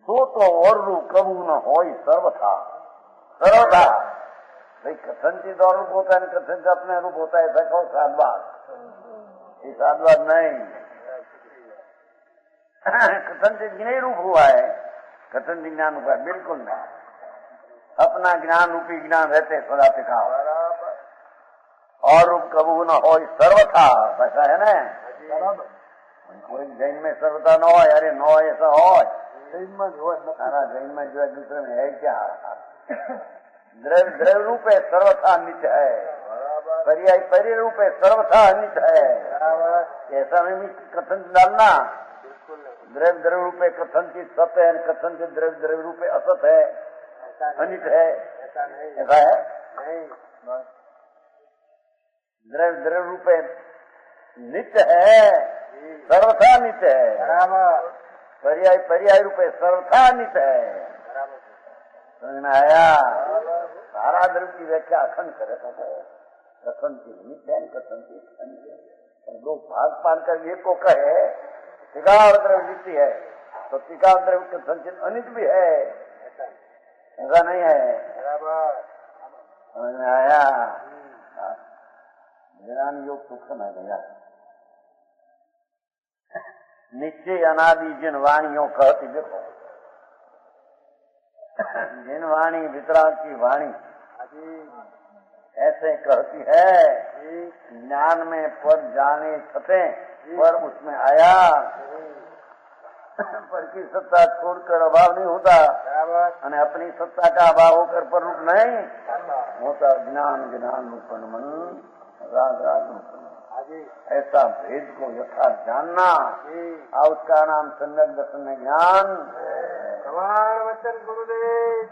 Speaker 1: तो और रूप कबू न हो सर्वथा सर्वथा। भाई कथनचित और रूप होता है, कथनचित अपने रूप होता है, ऐसा कहो साधवाद, ये साधवाद नहीं। कथनचित नहीं रूप हुआ है, कथनचित ज्ञान हुआ है, बिल्कुल नहीं। अपना ज्ञान रूपी ज्ञान रहते सदा टिका, और रूप कबू न हो सर्वथा, ऐसा है ना। कोई जैन में सर्वथा न हो, अरे न हो ऐसा हो, जैन में जो है दूसरे में है क्या, द्रव्य द्रव्य रूप है सर्वथा नित्य है, पर्याय पर्याय रूप है सर्वथा नित्य है। ऐसा में भी कथन डालना, द्रव्य द्रव्य रूप है कथन की सत्य है, कथन के द्रव्य द्रव्य रूप है असत है, अनित है, ऐसा है। द्रव्य द्रव्य रूप है नित्य है, सर्वथा नित्य है, पर्याय पर्याय रूप है सर्वथा नित्य है। समझ में आया। सारा द्रव्य की व्याख्या अखंड करे तो कथन की नित्य है, कथन की अनित्य। दो भाग पान कर एक को कहे टिकाव द्रव्य नित्य है, तो टिकाव द्रव्य कथन अनित भी है, ऐसा नहीं है। समझ में आया? ज्ञान योग सूक्ष्म है भैया। निश्चय अनादि जिन वाणियों कहती, देखो जिन वाणी वितराग की वाणी ऐसे कहती है, ज्ञान में पर जाने छते पर उसमें आया, पर की सत्ता छोड़कर अभाव नहीं होता, और अपनी सत्ता का अभाव होकर पर रूप नहीं होता। ज्ञान ज्ञान रूपन मन राग राग रूपन, ऐसा भेद को यथार्थ जानना, और उसका नाम सम्यक दर्शन ज्ञान।
Speaker 2: वचन गुरुदेव।